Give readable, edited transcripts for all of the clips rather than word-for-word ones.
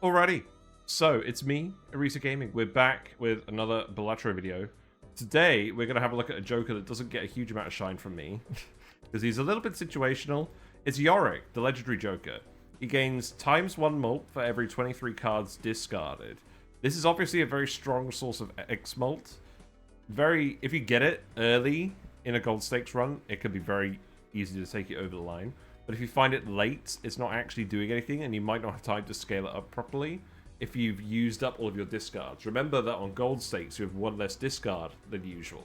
Alrighty, so it's me, Arisa Gaming. We're back with another Balatro video. Today, we're going to have a look at a Joker that doesn't get a huge amount of shine from me, because he's a little bit situational. It's Yorick, the legendary Joker. He gains ×1 mult for every 23 cards discarded. This is obviously a very strong source of X mult. If you get it early in a gold stakes run, it can be very easy to take it over the line. But if you find it late, it's not actually doing anything, and you might not have time to scale it up properly if you've used up all of your discards. Remember that on gold stakes, you have one less discard than usual.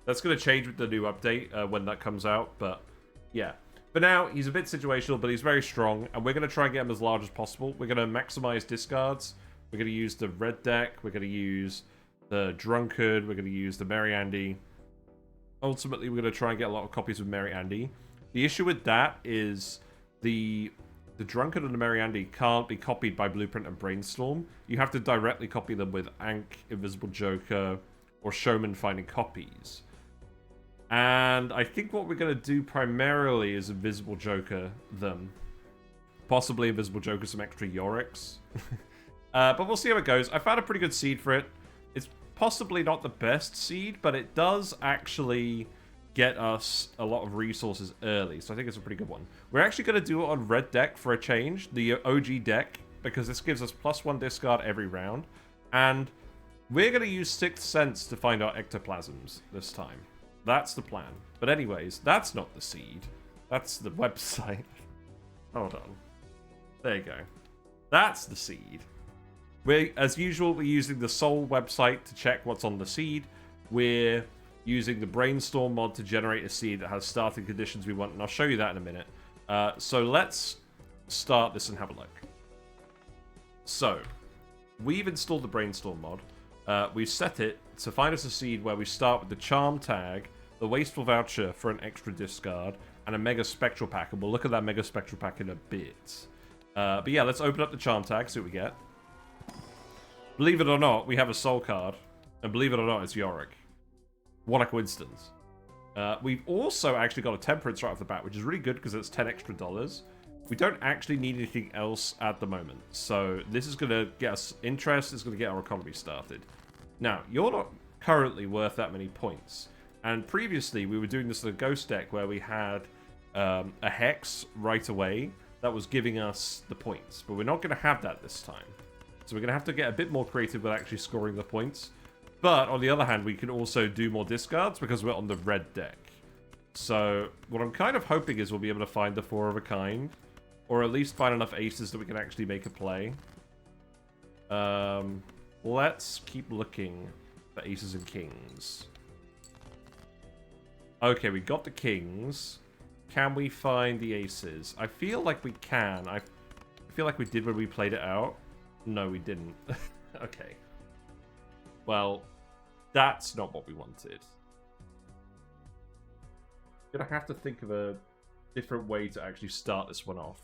That's going to change with the new update when that comes out, but yeah. For now, he's a bit situational, but he's very strong, and we're going to try and get him as large as possible. We're going to maximize discards. We're going to use the red deck. We're going to use the Drunkard. We're going to use the Merry Andy. Ultimately, we're going to try and get a lot of copies of Merry Andy. The issue with that is the Drunkard and the Merry Andy can't be copied by Blueprint and Brainstorm. You have to directly copy them with Ankh, Invisible Joker, or Showman finding copies. And I think what we're going to do primarily is Invisible Joker them. Possibly Invisible Joker some extra Yoricks. But we'll see how it goes. I found a pretty good seed for it. It's possibly not the best seed, but it does actually get us a lot of resources early, so I think it's a pretty good one. We're actually going to do it on red deck for a change, the OG deck, because this gives us +1 discard every round, and we're going to use Sixth Sense to find our ectoplasms this time. That's the plan. But anyways, that's not the seed. That's the website. Hold on. There you go. That's the seed. As usual, we're using the Soul website to check what's on the seed. We're using the Brainstorm mod to generate a seed that has starting conditions we want, and I'll show you that in a minute. So let's start this and have a look. So, we've installed the Brainstorm mod. We've set it to find us a seed where we start with the Charm tag, the Wasteful Voucher for an extra discard, and a Mega Spectral Pack, and we'll look at that Mega Spectral Pack in a bit. But yeah, let's open up the Charm tag, see what we get. Believe it or not, we have a Soul card, and believe it or not, it's Yorick. What a coincidence. We've also actually got a Temperance right off the bat, which is really good because it's $10 extra. We don't actually need anything else at the moment. So this is going to get us interest. It's going to get our economy started. Now, you're not currently worth that many points. And previously, we were doing this in a Ghost deck where we had a Hex right away that was giving us the points. But we're not going to have that this time. So we're going to have to get a bit more creative with actually scoring the points. But, on the other hand, we can also do more discards because we're on the red deck. So, what I'm kind of hoping is we'll be able to find the 4 of a kind. Or at least find enough aces that we can actually make a play. Let's keep looking for aces and kings. Okay, we got the kings. Can we find the aces? I feel like we can. I feel like we did when we played it out. No, we didn't. Okay. Well, that's not what we wanted. Gonna have to think of a different way to actually start this one off.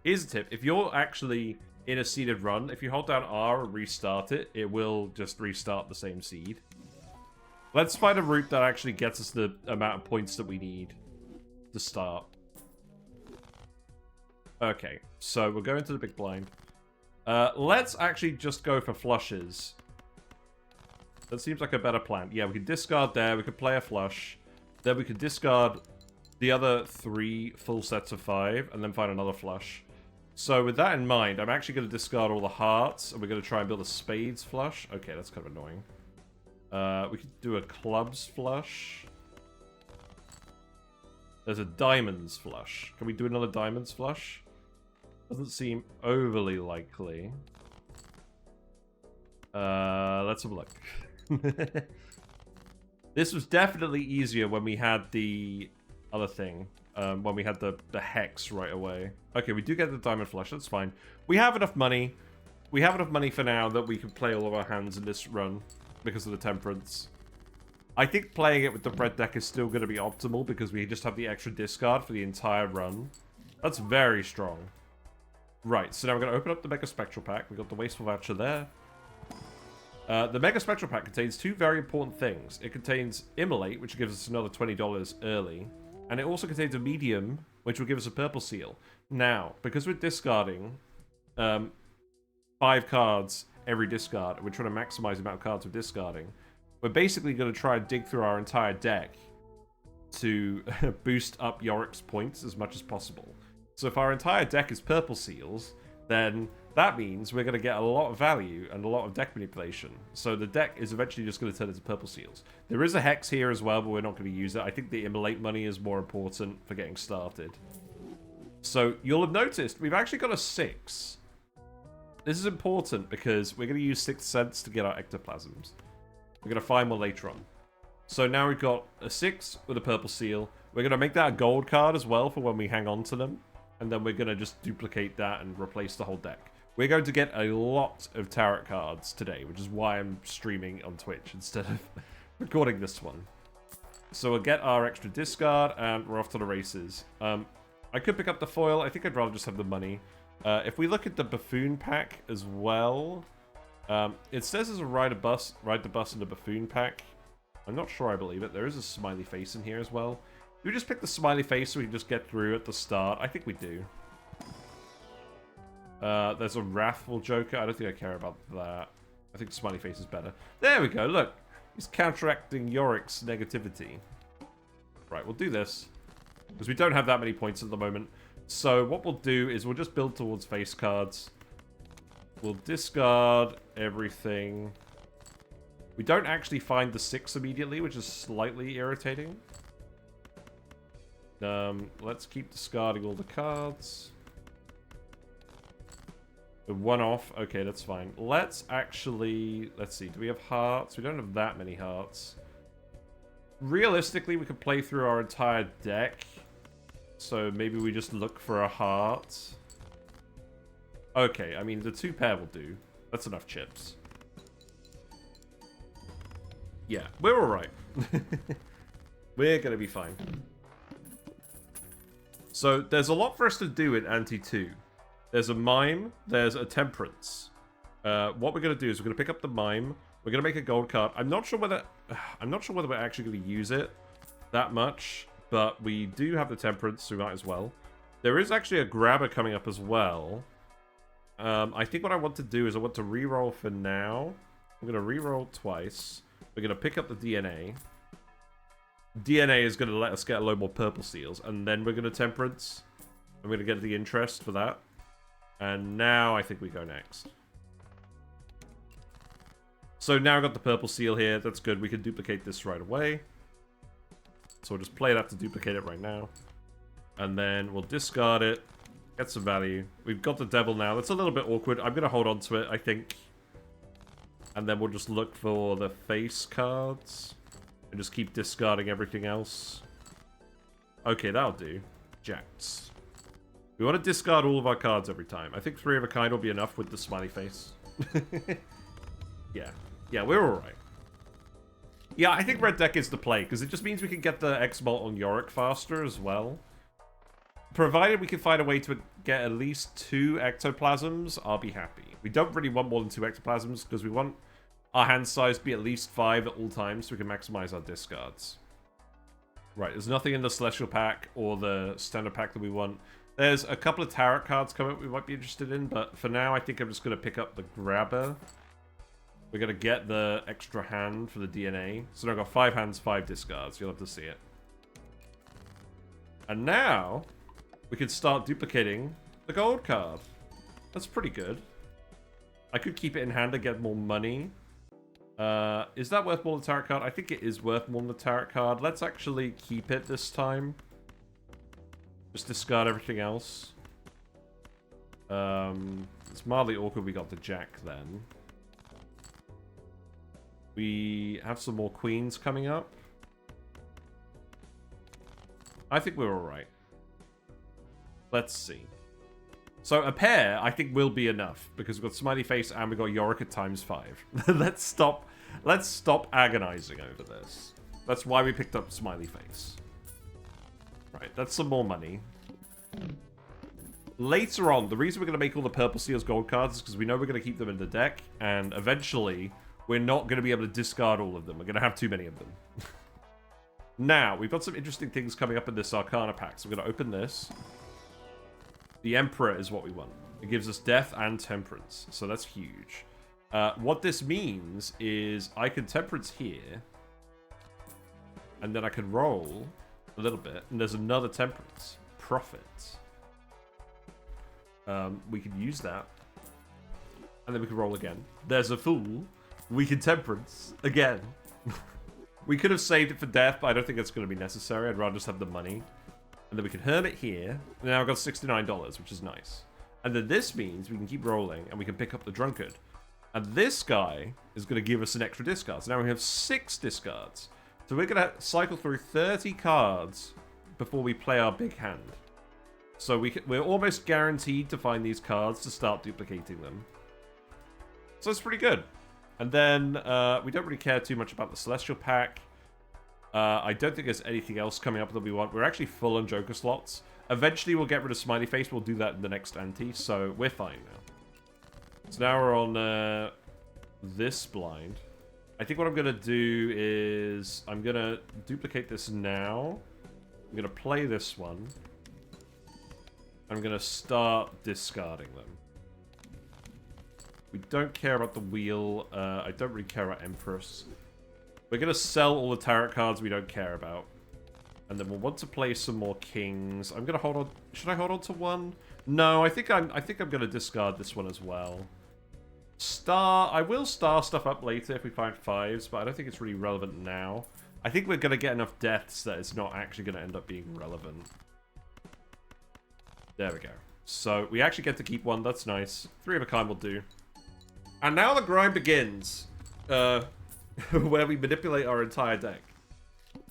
Here's a tip. If you're actually in a seeded run, if you hold down R and restart it, it will just restart the same seed. Let's find a route that actually gets us the amount of points that we need to start. Okay, so we're going to the big blind. Let's actually just go for flushes. That seems like a better plan. Yeah, we can discard there. We could play a flush. Then we could discard the other 3 full sets of 5. And then find another flush. So with that in mind, I'm actually going to discard all the hearts. And we're going to try and build a spades flush. Okay, that's kind of annoying. We could do a clubs flush. There's a diamonds flush. Can we do another diamonds flush? Doesn't seem overly likely. Let's have a look. This was definitely easier when we had the other thing. When we had the hex right away. Okay, we do get the diamond flush. That's fine. We have enough money. We have enough money for now that we can play all of our hands in this run because of the temperance. I think playing it with the red deck is still going to be optimal because we just have the extra discard for the entire run. That's very strong. Right, so now we're going to open up the Mega Spectral Pack. We've got the Wasteful Voucher there. The Mega Spectral Pack contains 2 very important things. It contains Immolate, which gives us another $20 early. And it also contains a Medium, which will give us a Purple Seal. Now, because we're discarding 5 cards every discard, and we're trying to maximize the amount of cards we're discarding, we're basically going to try and dig through our entire deck to boost up Yorick's points as much as possible. So if our entire deck is purple seals, then that means we're going to get a lot of value and a lot of deck manipulation. So the deck is eventually just going to turn into purple seals. There is a hex here as well, but we're not going to use it. I think the immolate money is more important for getting started. So you'll have noticed we've actually got a 6. This is important because we're going to use 6th Sense to get our ectoplasms. We're going to find one later on. So now we've got a 6 with a purple seal. We're going to make that a gold card as well for when we hang on to them. And then we're going to just duplicate that and replace the whole deck. We're going to get a lot of tarot cards today, which is why I'm streaming on Twitch instead of recording this one. So we'll get our extra discard, and we're off to the races. I could pick up the foil. I think I'd rather just have the money. If we look at the buffoon pack as well, it says there's a ride the bus in the buffoon pack. I'm not sure I believe it. There is a smiley face in here as well. Do we just pick the smiley face so we can just get through at the start? I think we do. There's a wrathful Joker. I don't think I care about that. I think smiley face is better. There we go. Look. He's counteracting Yorick's negativity. Right, we'll do this. Because we don't have that many points at the moment. So what we'll do is we'll just build towards face cards. We'll discard everything. We don't actually find the 6 immediately, which is slightly irritating. Let's keep discarding all the cards. The 1 off. Okay, that's fine. Let's see. Do we have hearts? We don't have that many hearts. Realistically, we could play through our entire deck. So maybe we just look for a heart. Okay, I mean, the 2 pair will do. That's enough chips. Yeah, we're alright. We're gonna be fine. So, there's a lot for us to do in Ante 2. There's a mime, there's a temperance. What we're gonna do is we're gonna pick up the mime. We're gonna make a gold card. I'm not sure whether we're actually gonna use it that much, but we do have the temperance, so we might as well. There is actually a grabber coming up as well. I think what I want to do is I want to reroll for now. I'm gonna reroll twice. We're gonna pick up the DNA. DNA is gonna let us get a load more purple seals, and then we're gonna temperance. I'm gonna get the interest for that. And now I think we go next. So now I've got the purple seal here. That's good. We can duplicate this right away. So we'll just play that to duplicate it right now. And then we'll discard it. Get some value. We've got the devil now. That's a little bit awkward. I'm going to hold on to it, I think. And then we'll just look for the face cards. And just keep discarding everything else. Okay, that'll do. Jacks. We want to discard all of our cards every time. I think 3 of a kind will be enough with the smiley face. Yeah. Yeah, we're alright. Yeah, I think red deck is the play, because it just means we can get the X-Malt on Yorick faster as well. Provided we can find a way to get at least 2 ectoplasms, I'll be happy. We don't really want more than 2 ectoplasms, because we want our hand size to be at least 5 at all times, so we can maximize our discards. Right, there's nothing in the Celestial pack or the Standard pack that we want. There's a couple of tarot cards coming up we might be interested in, but for now I think I'm just going to pick up the grabber. We're going to get the extra hand for the DNA. So now I've got 5 hands, 5 discards. You'll have to see it. And now we can start duplicating the gold card. That's pretty good. I could keep it in hand and get more money. Is that worth more than the tarot card? I think it is worth more than the tarot card. Let's actually keep it this time. Just discard everything else. It's mildly awkward we got the jack then. We have some more queens coming up. I think we're alright. Let's see. So a pair, I think, will be enough. Because we've got Smiley Face and we've got Yorick at ×5. Let's stop agonizing over this. That's why we picked up Smiley Face. Right, that's some more money. Later on, the reason we're going to make all the purple seals gold cards is because we know we're going to keep them in the deck. And eventually, we're not going to be able to discard all of them. We're going to have too many of them. Now, we've got some interesting things coming up in this Arcana pack. So we're going to open this. The Emperor is what we want. It gives us death and temperance, so that's huge. What this means is I can temperance here, and then I can roll a little bit, and there's another temperance. Profit. We can use that, and then we can roll again. There's a fool. We can temperance again. We could have saved it for death, but I don't think that's going to be necessary. I'd rather just have the money. And then we can hermit here. And now I've got $69, which is nice. And then this means we can keep rolling, and we can pick up the drunkard. And this guy is going to give us an extra discard. So now we have 6 discards. So we're going to cycle through 30 cards before we play our big hand. So we're almost guaranteed to find these cards to start duplicating them. So it's pretty good. And then we don't really care too much about the Celestial Pack. I don't think there's anything else coming up that we want. We're actually full on Joker slots. Eventually we'll get rid of Smiley Face. We'll do that in the next ante. So we're fine now. So now we're on this blind. I think what I'm going to do is I'm going to duplicate this now. I'm going to play this one. I'm going to start discarding them. We don't care about the wheel. I don't really care about Empress. We're going to sell all the tarot cards we don't care about. And then we'll want to play some more kings. I'm going to hold on. Should I hold on to one? No, I think I'm going to discard this one as well. I will star stuff up later if we find 5s, but I don't think it's really relevant now. I think we're going to get enough deaths that it's not actually going to end up being relevant. There we go. So we actually get to keep one. That's nice. 3 of a kind will do. And now the grind begins. Where we manipulate our entire deck.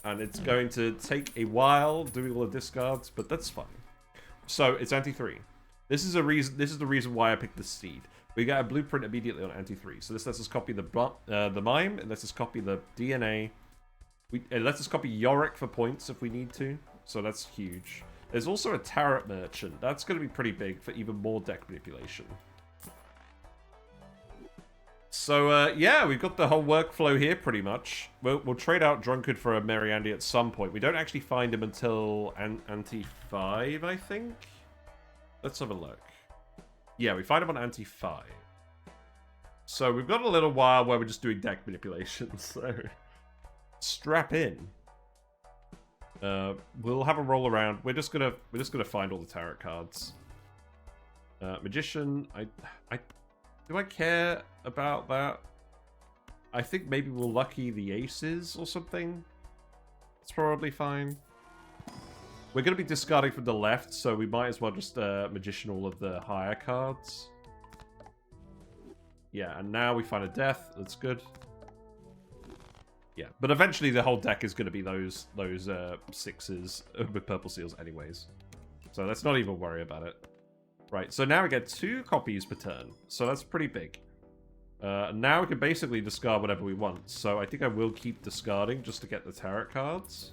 And it's going to take a while doing all the discards, but that's fine. So it's anti-3. This is the reason why I picked the Steed. We got a blueprint immediately on anti-3. So this lets us copy the Mime. It lets us copy the DNA. It lets us copy Yorick for points if we need to. So that's huge. There's also a Tarot Merchant. That's going to be pretty big for even more deck manipulation. So, yeah, we've got the whole workflow here, pretty much. We'll trade out Drunkard for a Merry Andy at some point. We don't actually find him until Ante-5, I think? Let's have a look. Yeah, we find him on Ante-5. So, we've got a little while where we're just doing deck manipulation, so... Strap in. We'll have a roll around. We're just gonna find all the tarot cards. Magician, do I care about that? I think maybe we'll lucky the aces or something. It's probably fine. We're going to be discarding from the left, so we might as well just magician all of the higher cards. Yeah, and now we find a death. That's good. Yeah, but eventually the whole deck is going to be those 6s with purple seals anyways. So let's not even worry about it. Right, so now we get 2 copies per turn. So that's pretty big. Now we can basically discard whatever we want. So I think I will keep discarding just to get the tarot cards.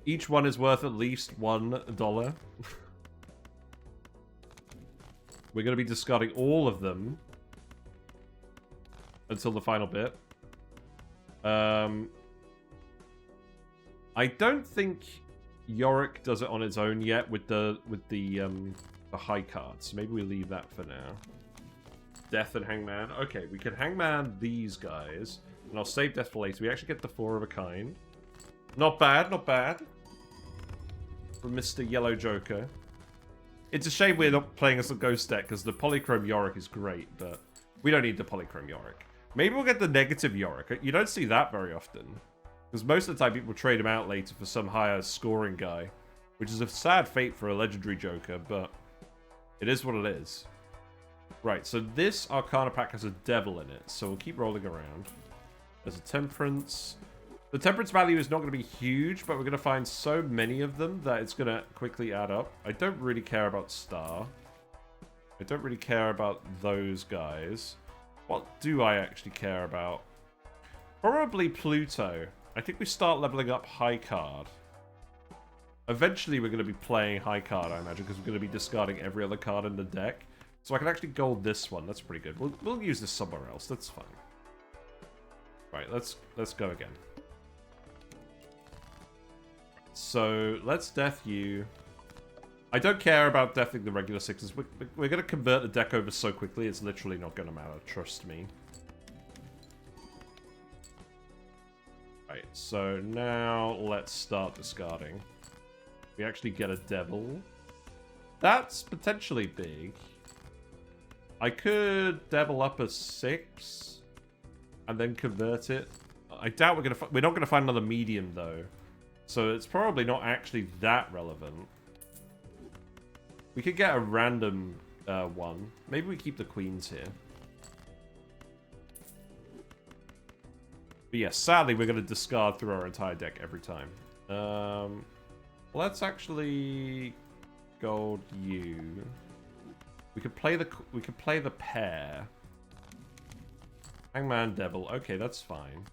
Each one is worth at least $1. We're going to be discarding all of them until the final bit. I don't think Yorick does it on its own yet with the high cards. So maybe we leave that for now. Death and Hangman. Okay, we can Hangman these guys. And I'll save Death for later. We actually get the 4 of a kind. Not bad, not bad. From Mr. Yellow Joker. It's a shame we're not playing as a ghost deck, because the Polychrome Yorick is great, but we don't need the Polychrome Yorick. Maybe we'll get the negative Yorick. You don't see that very often. Because most of the time people trade him out later for some higher scoring guy. Which is a sad fate for a legendary Joker, but it is what it is. Right, so this Arcana pack has a devil in it, so we'll keep rolling around. There's a Temperance. The Temperance value is not going to be huge, but we're going to find so many of them that it's going to quickly add up. I don't really care about Star. I don't really care about those guys. What do I actually care about? Probably Pluto. I think we start leveling up High Card. Eventually we're going to be playing High Card, I imagine, because we're going to be discarding every other card in the deck. So I can actually gold this one. That's pretty good. We'll use this somewhere else. That's fine. Right, let's go again. So let's death you. I don't care about deathing the regular sixes. We're going to convert the deck over so quickly, it's literally not going to matter. Trust me. Right, so now let's start discarding. We actually get a devil. That's potentially big. I could devil up a 6 and then convert it. I doubt we're not gonna find another medium though, so it's probably not actually that relevant. We could get a random one. Maybe we keep the queens here. But yeah, sadly we're gonna discard through our entire deck every time. Let's actually gold you. We could play the pair. Hangman Devil. Okay, that's fine.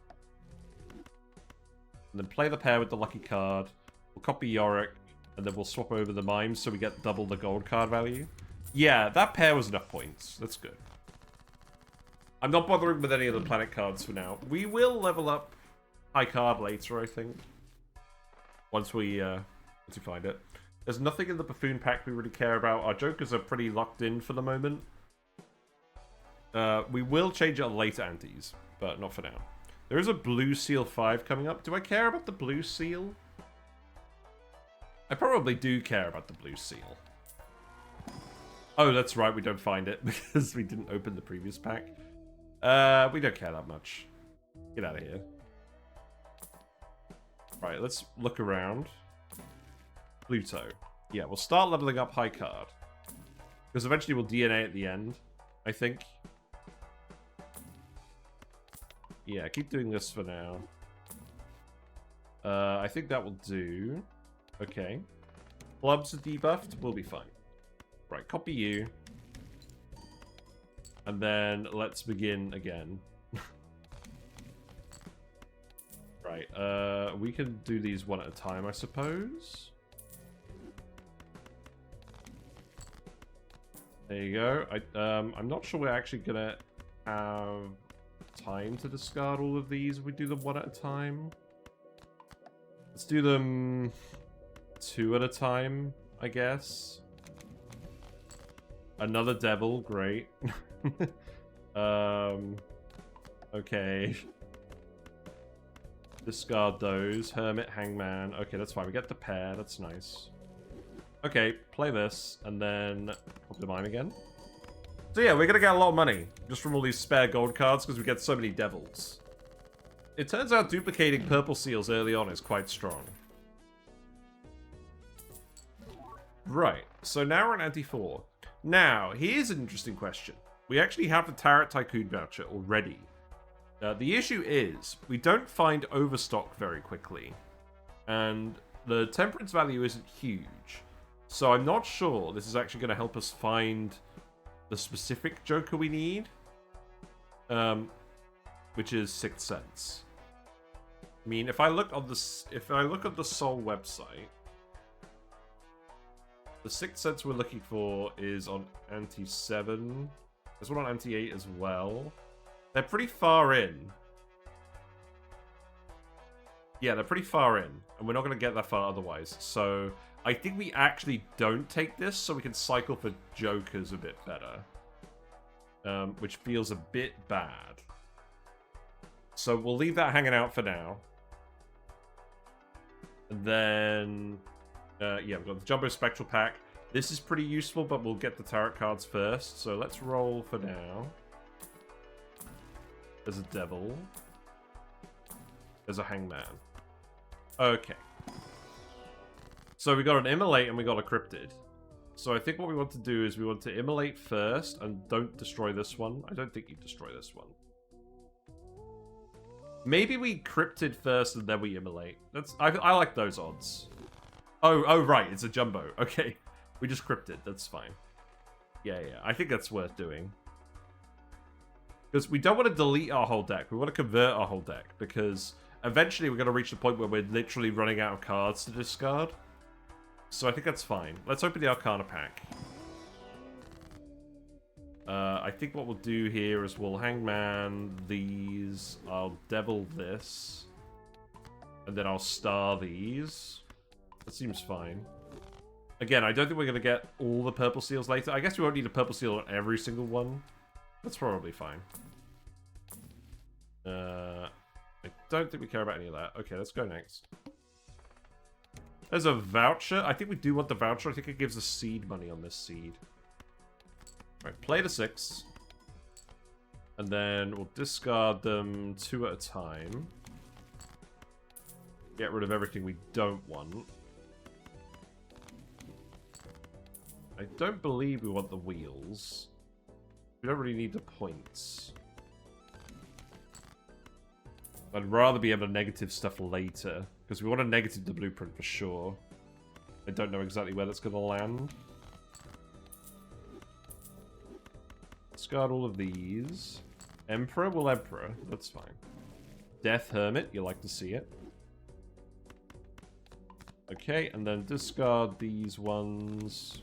And then play the pair with the lucky card. We'll copy Yorick, and then we'll swap over the mimes so we get double the gold card value. Yeah, that pair was enough points. That's good. I'm not bothering with any of the planet cards for now. We will level up high card later, I think. Once we find it. There's nothing in the Buffoon pack we really care about. Our Jokers are pretty locked in for the moment. We will change it on later antes, but not for now. There is a Blue Seal 5 coming up. Do I care about the Blue Seal? I probably do care about the Blue Seal. Oh, that's right, we don't find it because we didn't open the previous pack. We don't care that much. Get out of here. Right, let's look around. Pluto. Yeah, we'll start leveling up high card. Because eventually we'll DNA at the end, I think. Yeah, keep doing this for now. I think that will do. Okay. Clubs are debuffed. We'll be fine. Right, copy you. And then let's begin again. Right, we can do these one at a time, I suppose. There you go. I'm not sure we're actually gonna have time to discard all of these if we do them one at a time. Let's do them 2 at a time, I guess. Another devil, great. Okay. Discard those. Hermit, Hangman. Okay, that's fine. We get the pair. That's nice. Okay, play this, and then pop the mine again. So yeah, we're gonna get a lot of money just from all these spare gold cards because we get so many devils. It turns out duplicating purple seals early on is quite strong. Right, so now we're on Anti-4. Now, here's an interesting question. We actually have the Tarot Tycoon voucher already. The issue is, we don't find overstock very quickly. And the temperance value isn't huge. So I'm not sure this is actually going to help us find the specific Joker we need. Which is Sixth Sense. I mean, if I look at the Soul website, the Sixth Sense we're looking for is on Anti-7. There's one on Anti-8 as well. They're pretty far in. Yeah, they're pretty far in. And we're not going to get that far otherwise. So I think we actually don't take this so we can cycle for Jokers a bit better. Which feels a bit bad. So we'll leave that hanging out for now. And then... yeah, we've got the Jumbo Spectral Pack. This is pretty useful, but we'll get the Tarot cards first. So let's roll for now. There's a Devil. There's a Hangman. Okay. So we got an Immolate and we got a Cryptid. So I think what we want to do is we want to Immolate first and don't destroy this one. I don't think you destroy this one. Maybe we Cryptid first and then we Immolate. I like those odds. Oh, right. It's a Jumbo. Okay. We just Cryptid. That's fine. Yeah. I think that's worth doing. Because we don't want to delete our whole deck. We want to convert our whole deck. Because eventually we're going to reach the point where we're literally running out of cards to discard. So I think that's fine. Let's open the Arcana pack. I think what we'll do here is we'll Hangman these. I'll Devil this. And then I'll star these. That seems fine. Again, I don't think we're going to get all the purple seals later. I guess we won't need a purple seal on every single one. That's probably fine. I don't think we care about any of that. Okay, let's go next. There's a voucher. I think we do want the voucher. I think it gives us seed money on this seed. Alright, play the 6. And then we'll discard them 2 at a time. Get rid of everything we don't want. I don't believe we want the wheels. We don't really need the points. I'd rather be able to negative stuff later, because we want to negative the blueprint for sure. I don't know exactly where that's going to land. Discard all of these. Emperor? Well, Emperor. That's fine. Death Hermit. You like to see it. Okay, and then discard these ones.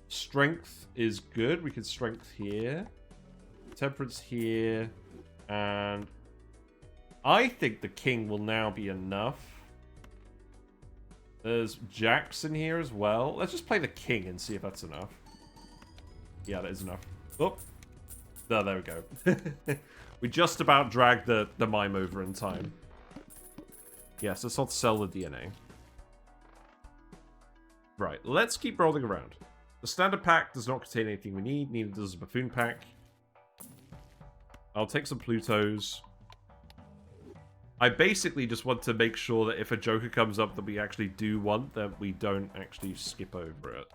Strength is good. We could strength here. Temperance here. And I think the king will now be enough. There's jacks in here as well. Let's just play the king and see if that's enough. Yeah, that is enough. Oh. No, there we go. We just about dragged the mime over in time. Yes, let's not sell the DNA. Right, let's keep rolling around. The standard pack does not contain anything we need. Neither does the buffoon pack. I'll take some Plutos. I basically just want to make sure that if a Joker comes up that we actually do want, that we don't actually skip over it.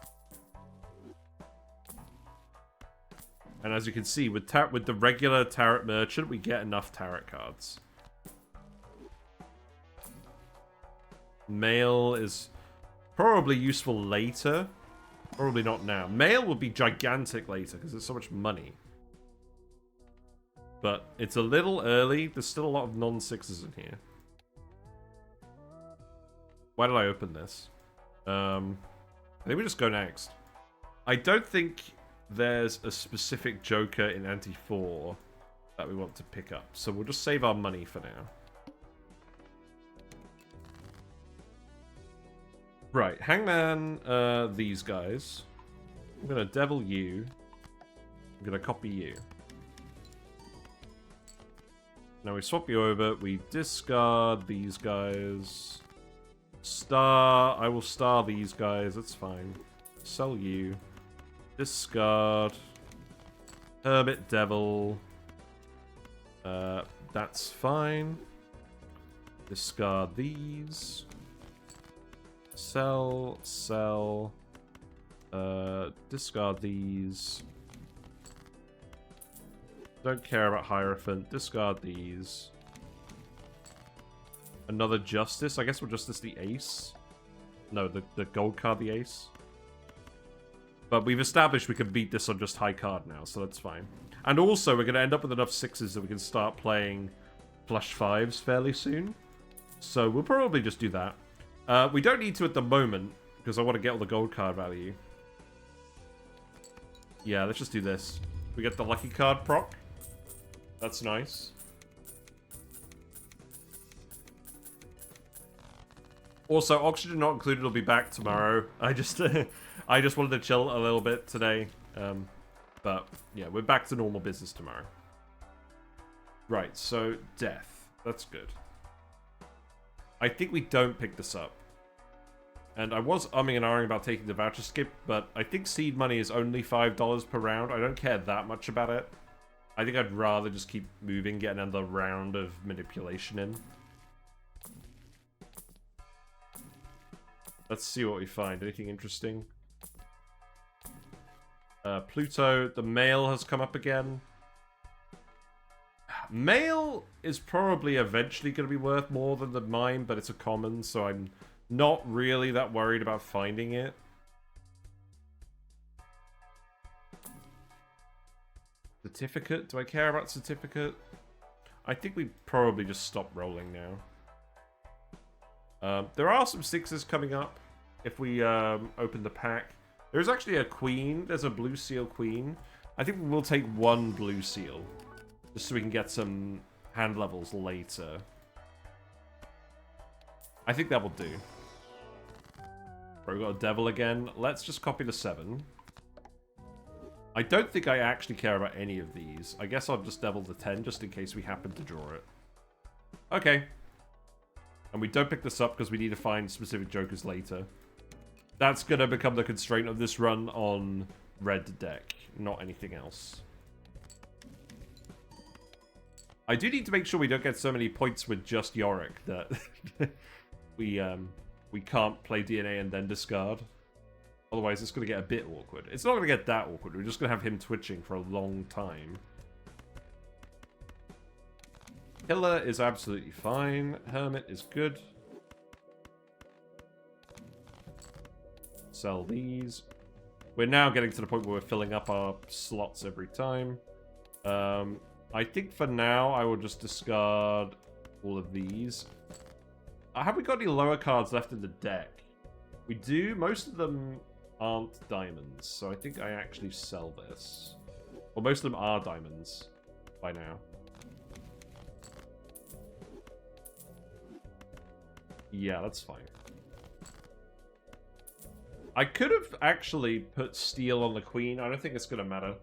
And as you can see, with the regular Tarot Merchant, we get enough Tarot cards. Mail is probably useful later. Probably not now. Mail would be gigantic later, because there's so much money. But it's a little early. There's still a lot of non-6s in here. Why did I open this? I think we just go next. I don't think there's a specific Joker in Anti-4 that we want to pick up. So we'll just save our money for now. Right, Hangman, these guys. I'm gonna devil you. I'm gonna copy you. Now we swap you over, we discard these guys. I will star these guys, that's fine. Sell you. Discard. Hermit Devil. That's fine. Discard these. Sell. Discard these. Don't care about Hierophant. Discard these. Another Justice. I guess we'll Justice the Ace. No, the gold card, the Ace. But we've established we can beat this on just high card now, so that's fine. And also, we're going to end up with enough 6s that we can start playing flush 5s fairly soon. So we'll probably just do that. We don't need to at the moment, because I want to get all the gold card value. Yeah, let's just do this. We get the lucky card proc. That's nice. Also, oxygen not included will be back tomorrow. I just wanted to chill a little bit today. But yeah, we're back to normal business tomorrow. Right, so death. That's good. I think we don't pick this up. And I was umming and ahhing about taking the voucher skip, but I think seed money is only $5 per round. I don't care that much about it. I think I'd rather just keep moving, get another round of manipulation in. Let's see what we find. Anything interesting? Pluto, the mail has come up again. Mail is probably eventually going to be worth more than the mine, but it's a common, so I'm not really that worried about finding it. Certificate? Do I care about certificate? I think we probably just stop rolling now. There are some 6s coming up if we open the pack. There's actually a queen. There's a blue seal queen. I think we'll take one blue seal. Just so we can get some hand levels later. I think that will do. Right, we've got a devil again. Let's just copy the 7. I don't think I actually care about any of these. I guess I'll just devil the 10 just in case we happen to draw it. Okay. And we don't pick this up because we need to find specific jokers later. That's going to become the constraint of this run on red deck, not anything else. I do need to make sure we don't get so many points with just Yorick that we can't play DNA and then discard. Otherwise, it's going to get a bit awkward. It's not going to get that awkward. We're just going to have him twitching for a long time. Killer is absolutely fine. Hermit is good. Sell these. We're now getting to the point where we're filling up our slots every time. I think for now, I will just discard all of these. Have we got any lower cards left in the deck? We do. Most of them aren't diamonds, so I think I actually sell this. Well, most of them are diamonds by now. Yeah, that's fine. I could have actually put steel on the queen. I don't think it's going to matter.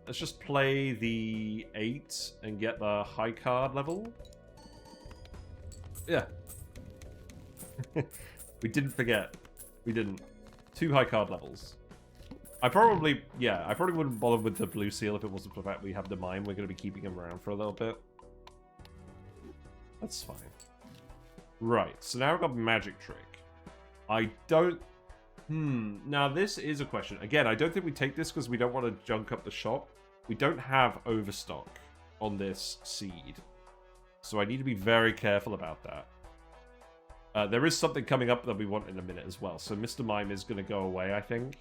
Let's just play the 8 and get the high card level. Yeah. We didn't forget. We didn't. 2 high card levels. I probably wouldn't bother with the blue seal if it wasn't for the fact we have the mine. We're going to be keeping him around for a little bit. That's fine. Right, so now we've got magic trick. I don't... Now this is a question. Again, I don't think we take this because we don't want to junk up the shop. We don't have overstock on this seed. So I need to be very careful about that. There is something coming up that we want in a minute as well. So Mr. Mime is going to go away, I think.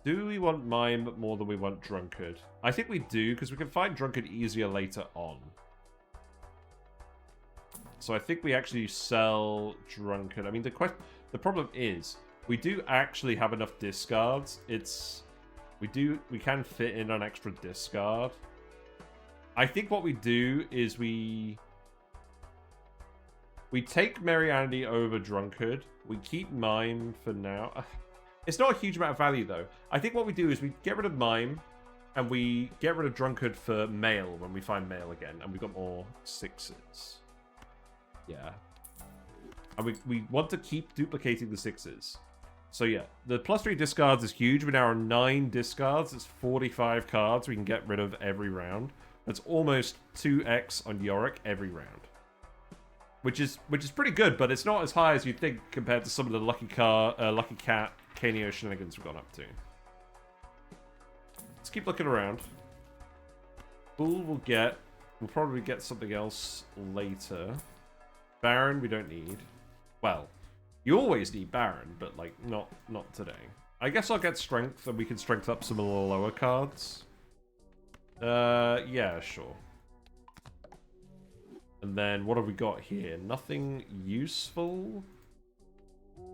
Do we want Mime more than we want Drunkard? I think we do, because we can find Drunkard easier later on. So I think we actually sell Drunkard. I mean, the problem is, we do actually have enough discards. We can fit in an extra discard. I think what we do is we take Merry Andy over Drunkard. We keep Mime for now. It's not a huge amount of value, though. I think what we do is we get rid of Mime, and we get rid of Drunkard for Male when we find Male again, and we've got more 6s. Yeah. And we want to keep duplicating the 6s. So yeah, the +3 discards is huge. We now are 9 discards. It's 45 cards we can get rid of every round. That's almost 2x on Yorick every round. Which is pretty good, but it's not as high as you'd think compared to some of the Lucky Cat, Kaneo shenanigans we've gone up to. Let's keep looking around. Fool we'll probably get something else later. Baron we don't need. Well, you always need Baron, but like not today. I guess I'll get Strength and we can strength up some of the lower cards. Yeah, sure. And then what have we got here? Nothing useful.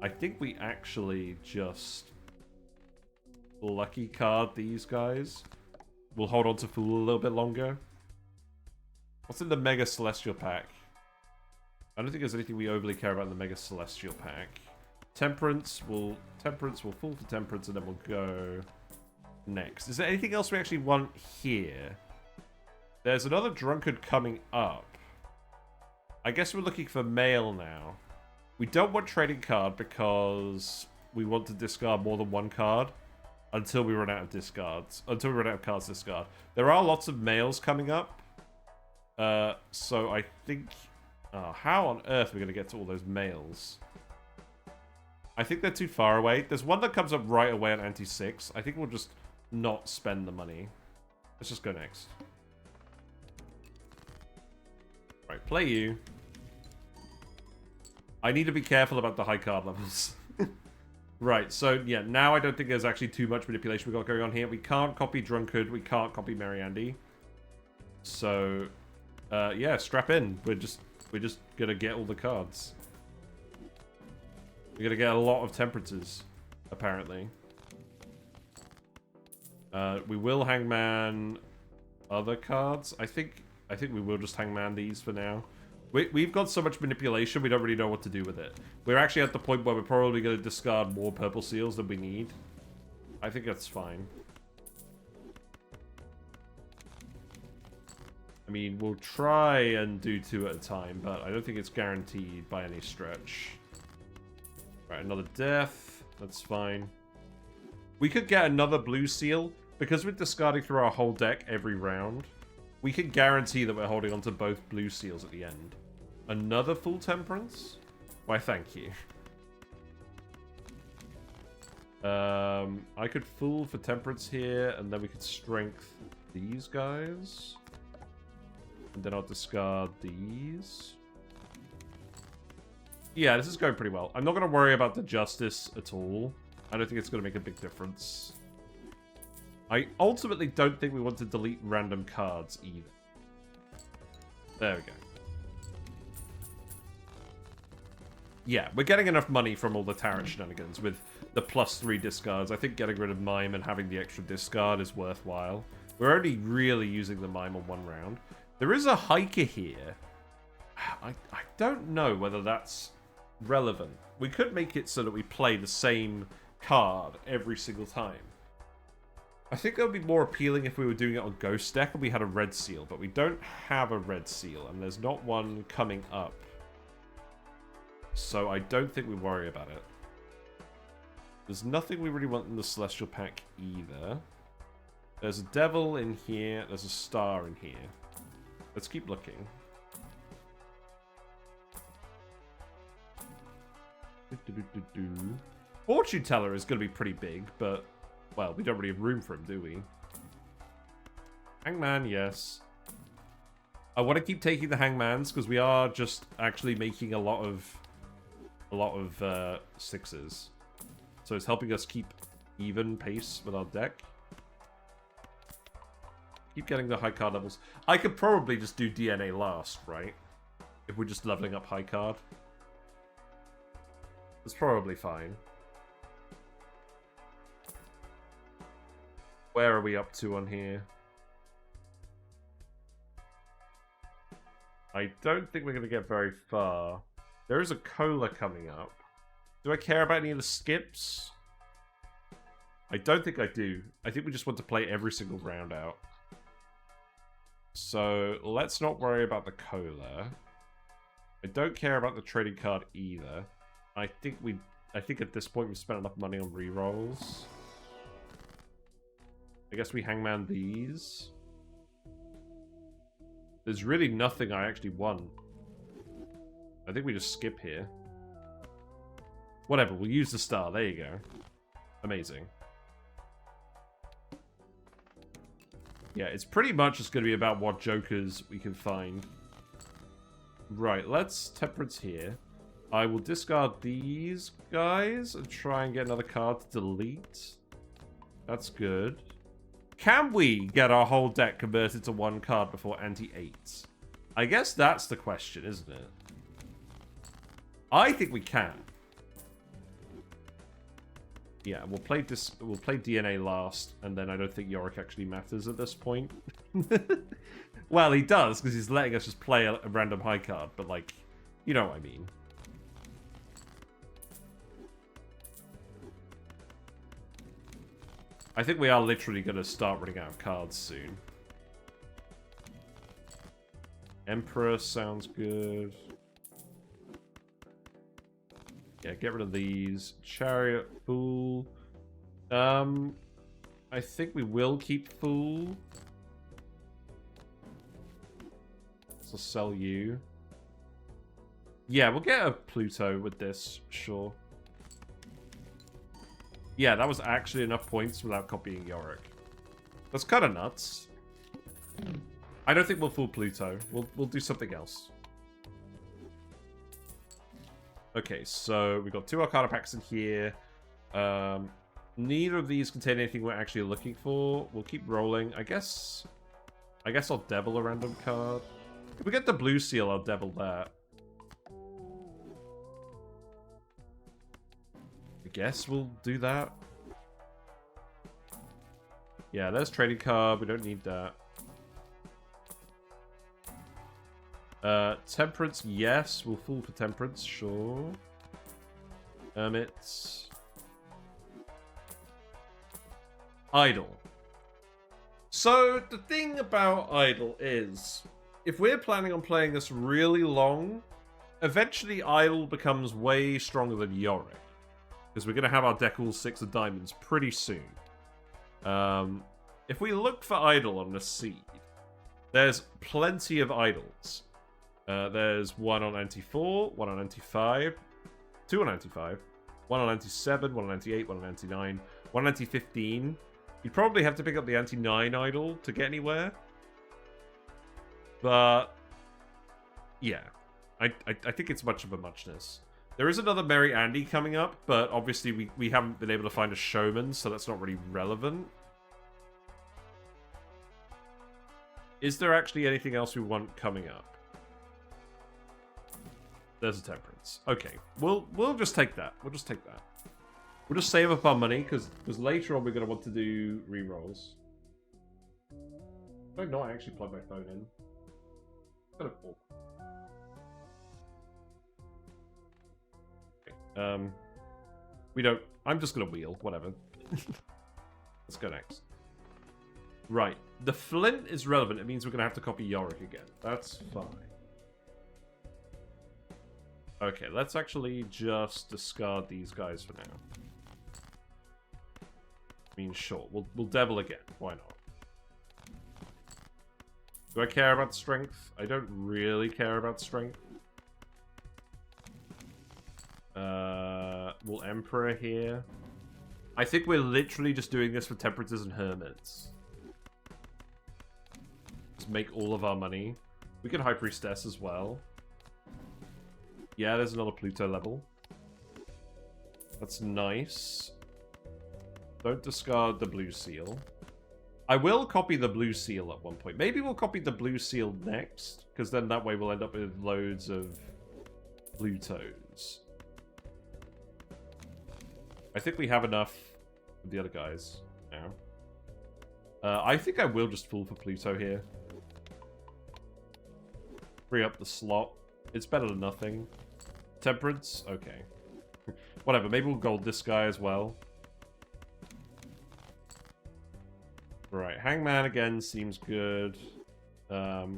I think we actually just lucky card these guys. We'll hold on to Fool a little bit longer. What's in the Mega Celestial pack? I don't think there's anything we overly care about in the Mega Celestial pack. Temperance will Fool for Temperance, and then we'll go next. Is there anything else we actually want here? There's another Drunkard coming up. I guess we're looking for Male now. We don't want Trading Card because we want to discard more than one card until we run out of discards. Until we run out of cards to discard. There are lots of Males coming up. So I think... how on earth are we going to get to all those Males? I think they're too far away. There's one that comes up right away on anti-6. I think we'll just not spend the money. Let's just go next. Right, play you. I need to be careful about the high card levels. Right, so yeah, now I don't think there's actually too much manipulation we've got going on here. We can't copy Drunkard. We can't copy Merry Andy. So, yeah, strap in. We're just gonna get all the cards. We're gonna get a lot of Temperances, apparently. We will Hangman other cards. I think we will just Hangman these for now. We've got so much manipulation, we don't really know what to do with it. We're actually at the point where we're probably going to discard more purple seals than we need. I think that's fine. I mean, we'll try and do 2 at a time, but I don't think it's guaranteed by any stretch. Right, another death. That's fine. We could get another blue seal. Because we're discarding through our whole deck every round, we can guarantee that we're holding onto both blue seals at the end. Another full temperance? Why, thank you. I could fool for temperance here, and then we could strength these guys. And then I'll discard these. Yeah, this is going pretty well. I'm not going to worry about the justice at all. I don't think it's going to make a big difference. I ultimately don't think we want to delete random cards either. There we go. Yeah, we're getting enough money from all the Tarot shenanigans with the +3 discards. I think getting rid of Mime and having the extra discard is worthwhile. We're only really using the Mime on 1 round. There is a Hiker here. I don't know whether that's relevant. We could make it so that we play the same card every single time. I think that would be more appealing if we were doing it on Ghost Deck and we had a red seal, but we don't have a red seal, and there's not one coming up. So I don't think we worry about it. There's nothing we really want in the Celestial Pack either. There's a Devil in here, there's a Star in here. Let's keep looking. Fortune Teller is going to be pretty big, but... well, we don't really have room for him, do we? Hangman, yes. I want to keep taking the Hangmans because we are just actually making a lot of 6s. So it's helping us keep even pace with our deck. Keep getting the high card levels. I could probably just do DNA last, right? If we're just leveling up high card. It's probably fine. Where are we up to on here? I don't think we're going to get very far. There is a cola coming up. Do I care about any of the skips? I don't think I do. I think we just want to play every single round out. So let's not worry about the cola. I don't care about the trading card either. I think at this point we've spent enough money on rerolls. I guess we hangman these. There's really nothing I actually want. I think we just skip here. Whatever, we'll use the star. There you go. Amazing. Yeah, it's pretty much just going to be about what jokers we can find. Right, let's temperance here. I will discard these guys and try and get another card to delete. That's good. Can we get our whole deck converted to 1 card before anti-8s? I guess that's the question, isn't it? I think we can. Yeah, we'll play DNA last, and then I don't think Yorick actually matters at this point. Well, he does, because he's letting us just play a random high card, but like, you know what I mean. I think we are literally going to start running out of cards soon. Emperor sounds good. Yeah, get rid of these. Chariot, Fool. I think we will keep Fool. So sell you. Yeah, we'll get a Pluto with this, sure. Yeah, that was actually enough points without copying Yorick. That's kind of nuts. I don't think we'll fool Pluto. We'll do something else. Okay, so we've got 2 Arcana packs in here. Neither of these contain anything we're actually looking for. We'll keep rolling. I guess I'll devil a random card. If we get the blue seal, I'll devil that. I guess we'll do that. Yeah, there's trading card. We don't need that. Temperance, yes. We'll fool for temperance, sure. Hermits. Idle. So, the thing about Idle is, if we're planning on playing this really long, eventually Idle becomes way stronger than Yorick. Because we're going to have our deck all 6 of diamonds pretty soon. If we look for Idle on the seed, there's plenty of Idols. There's one on anti-4, one on anti-5, 2 on anti-5, 1 on anti-7, 1 on anti-8, 1 on anti-9, 1 on anti-15. You'd probably have to pick up the anti-9 idol to get anywhere. But yeah, I think it's much of a muchness. There is another Merry Andy coming up, but obviously we haven't been able to find a showman, so that's not really relevant. Is there actually anything else we want coming up? There's a temperance. Okay, we'll just take that. We'll just take that. We'll just save up our money because later on we're gonna want to do rerolls. Did I not actually plug my phone in? Kind of cool. Okay. We don't. I'm just gonna wheel. Whatever. Let's go next. Right. The flint is relevant. It means we're gonna have to copy Yorick again. That's fine. Okay, let's actually just discard these guys for now. I mean, sure, we'll devil again. Why not? Do I care about strength? I don't really care about strength. We'll Emperor here. I think we're literally just doing this for Temperatures and Hermits. Just make all of our money. We can High Priestess as well. Yeah, there's another Pluto level. That's nice. Don't discard the blue seal. I will copy the blue seal at one point. Maybe we'll copy the blue seal next, because then that way we'll end up with loads of Plutos. I think we have enough with the other guys now. I think I will just fool for Pluto here. Free up the slot. It's better than nothing. Temperance? Okay. Whatever, maybe we'll gold this guy as well. Right, Hangman again seems good. I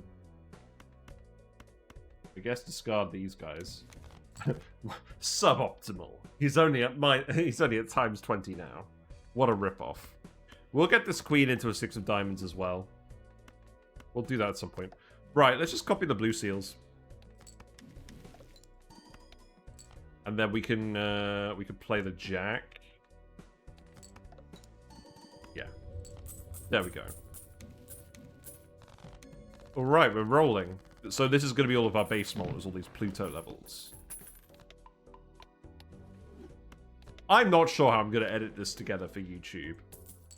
guess discard these guys. Suboptimal. He's only at times 20 now. What a ripoff. We'll get this queen into a 6 of diamonds as well. We'll do that at some point. Right, let's just copy the blue seals. And then we can play the jack. Yeah. There we go. Alright, we're rolling. So this is going to be all of our base models, all these Pluto levels. I'm not sure how I'm going to edit this together for YouTube.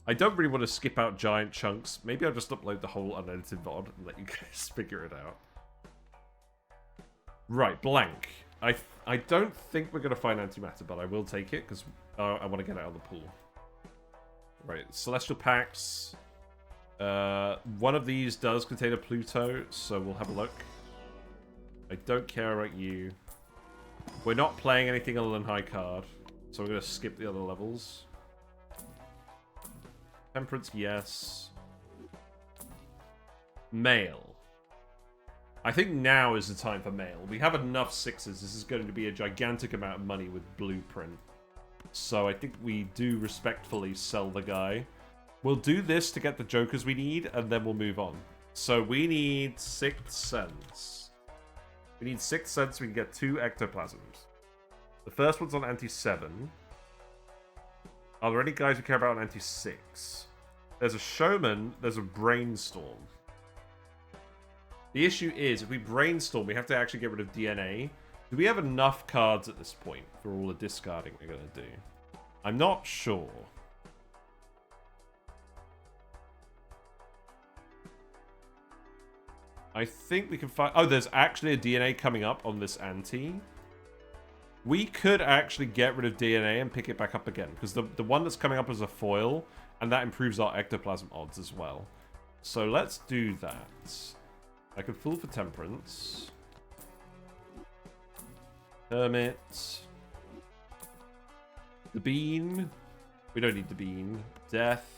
I don't really want to skip out giant chunks. Maybe I'll just upload the whole unedited VOD and let you guys figure it out. Right, blank. I don't think we're going to find antimatter, but I will take it because I want to get out of the pool. Right, Celestial Packs. One of these does contain a Pluto, so we'll have a look. I don't care about you. We're not playing anything other than high card, so we're going to skip the other levels. Temperance, yes. Male. I think now is the time for male. We have enough 6s. This is going to be a gigantic amount of money with Blueprint. So I think we do respectfully sell the guy. We'll do this to get the jokers we need, and then we'll move on. So we need 6 cents. We need 6 cents so we can get 2 ectoplasms. The first one's on anti-7. Are there any guys we care about on anti-6? There's a showman, there's a brainstorm. The issue is, if we brainstorm, we have to actually get rid of DNA. Do we have enough cards at this point for all the discarding we're going to do? I'm not sure. I think we can find... Oh, there's actually a DNA coming up on this anti. We could actually get rid of DNA and pick it back up again, because the one that's coming up is a foil, and that improves our ectoplasm odds as well. So let's do that. I could fool for temperance. Hermit. The bean. We don't need the bean. Death.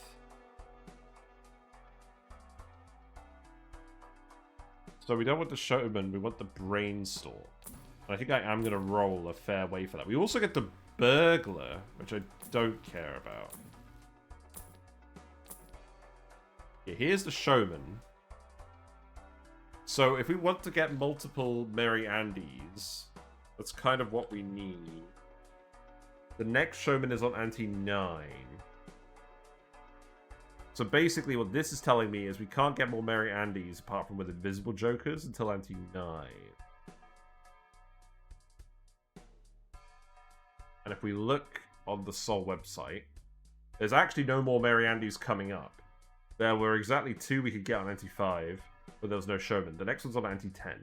So we don't want the showman, we want the brainstorm. And I think I am going to roll a fair way for that. We also get the burglar, which I don't care about. Yeah, here's the showman. So if we want to get multiple Merry Andys, that's kind of what we need. The next showman is on ante 9. So basically what this is telling me is we can't get more Merry Andys apart from with invisible jokers until ante 9. And if we look on the Sol website, there's actually no more Merry Andys coming up. There were exactly 2 we could get on ante 5, but there was no showman. The next one's on ante 10.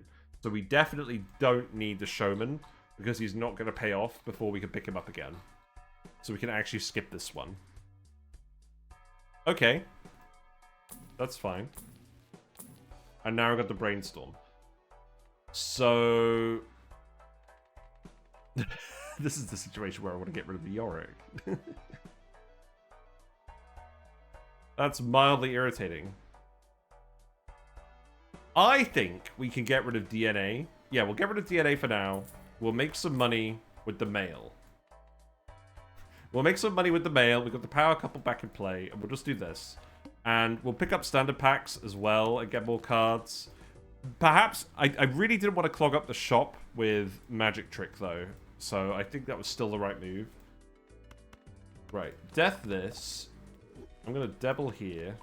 So we definitely don't need the showman because he's not going to pay off before we can pick him up again. So we can actually skip this one. Okay. That's fine. And now I've got the brainstorm. So... this is the situation where I want to get rid of the Yorick. That's mildly irritating. I think we can get rid of DNA. Yeah, we'll get rid of DNA for now. We'll make some money with the mail. We'll make some money with the mail. We've got the power couple back in play, and we'll just do this. And we'll pick up standard packs as well and get more cards. Perhaps, I really didn't want to clog up the shop with Magic Trick, though. So I think that was still the right move. Right, death this. I'm going to double here.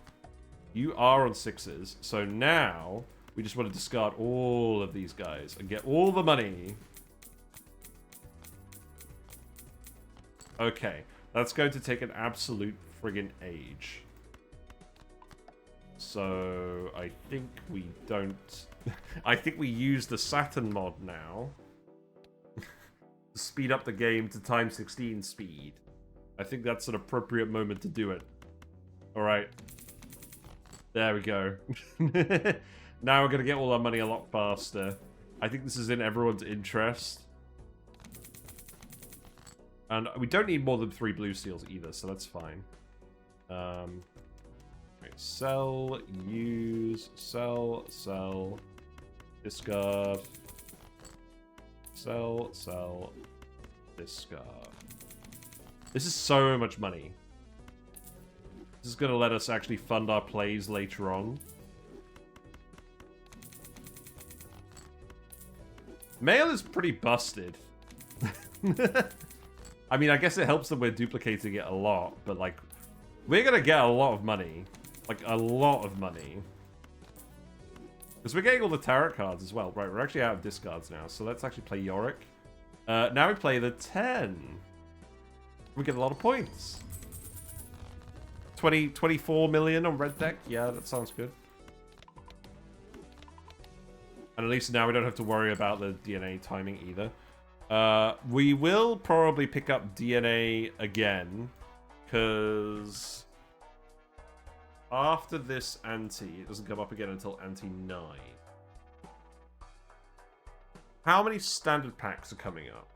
You are on 6s. So now, we just want to discard all of these guys and get all the money. Okay, that's going to take an absolute friggin' age. So, I think we don't... I think we use the Saturn mod now. To speed up the game to time 16 speed. I think that's an appropriate moment to do it. Alright. There we go. Now we're going to get all our money a lot faster. I think this is in everyone's interest. And we don't need more than 3 blue seals either, so that's fine. Right, sell, use, sell, sell, discard, sell, sell, discard. This is so much money. This is going to let us actually fund our plays later on. Mail is pretty busted. I mean, I guess it helps that we're duplicating it a lot, but, like, we're going to get a lot of money. Like, a lot of money. Because we're getting all the tarot cards as well. Right, we're actually out of discards now, so let's actually play Yorick. Now we play the 10. We get a lot of points. 24 million on red deck. Yeah, that sounds good. And at least now we don't have to worry about the DNA timing either. We will probably pick up DNA again, because after this ante, it doesn't come up again until ante 9. How many standard packs are coming up?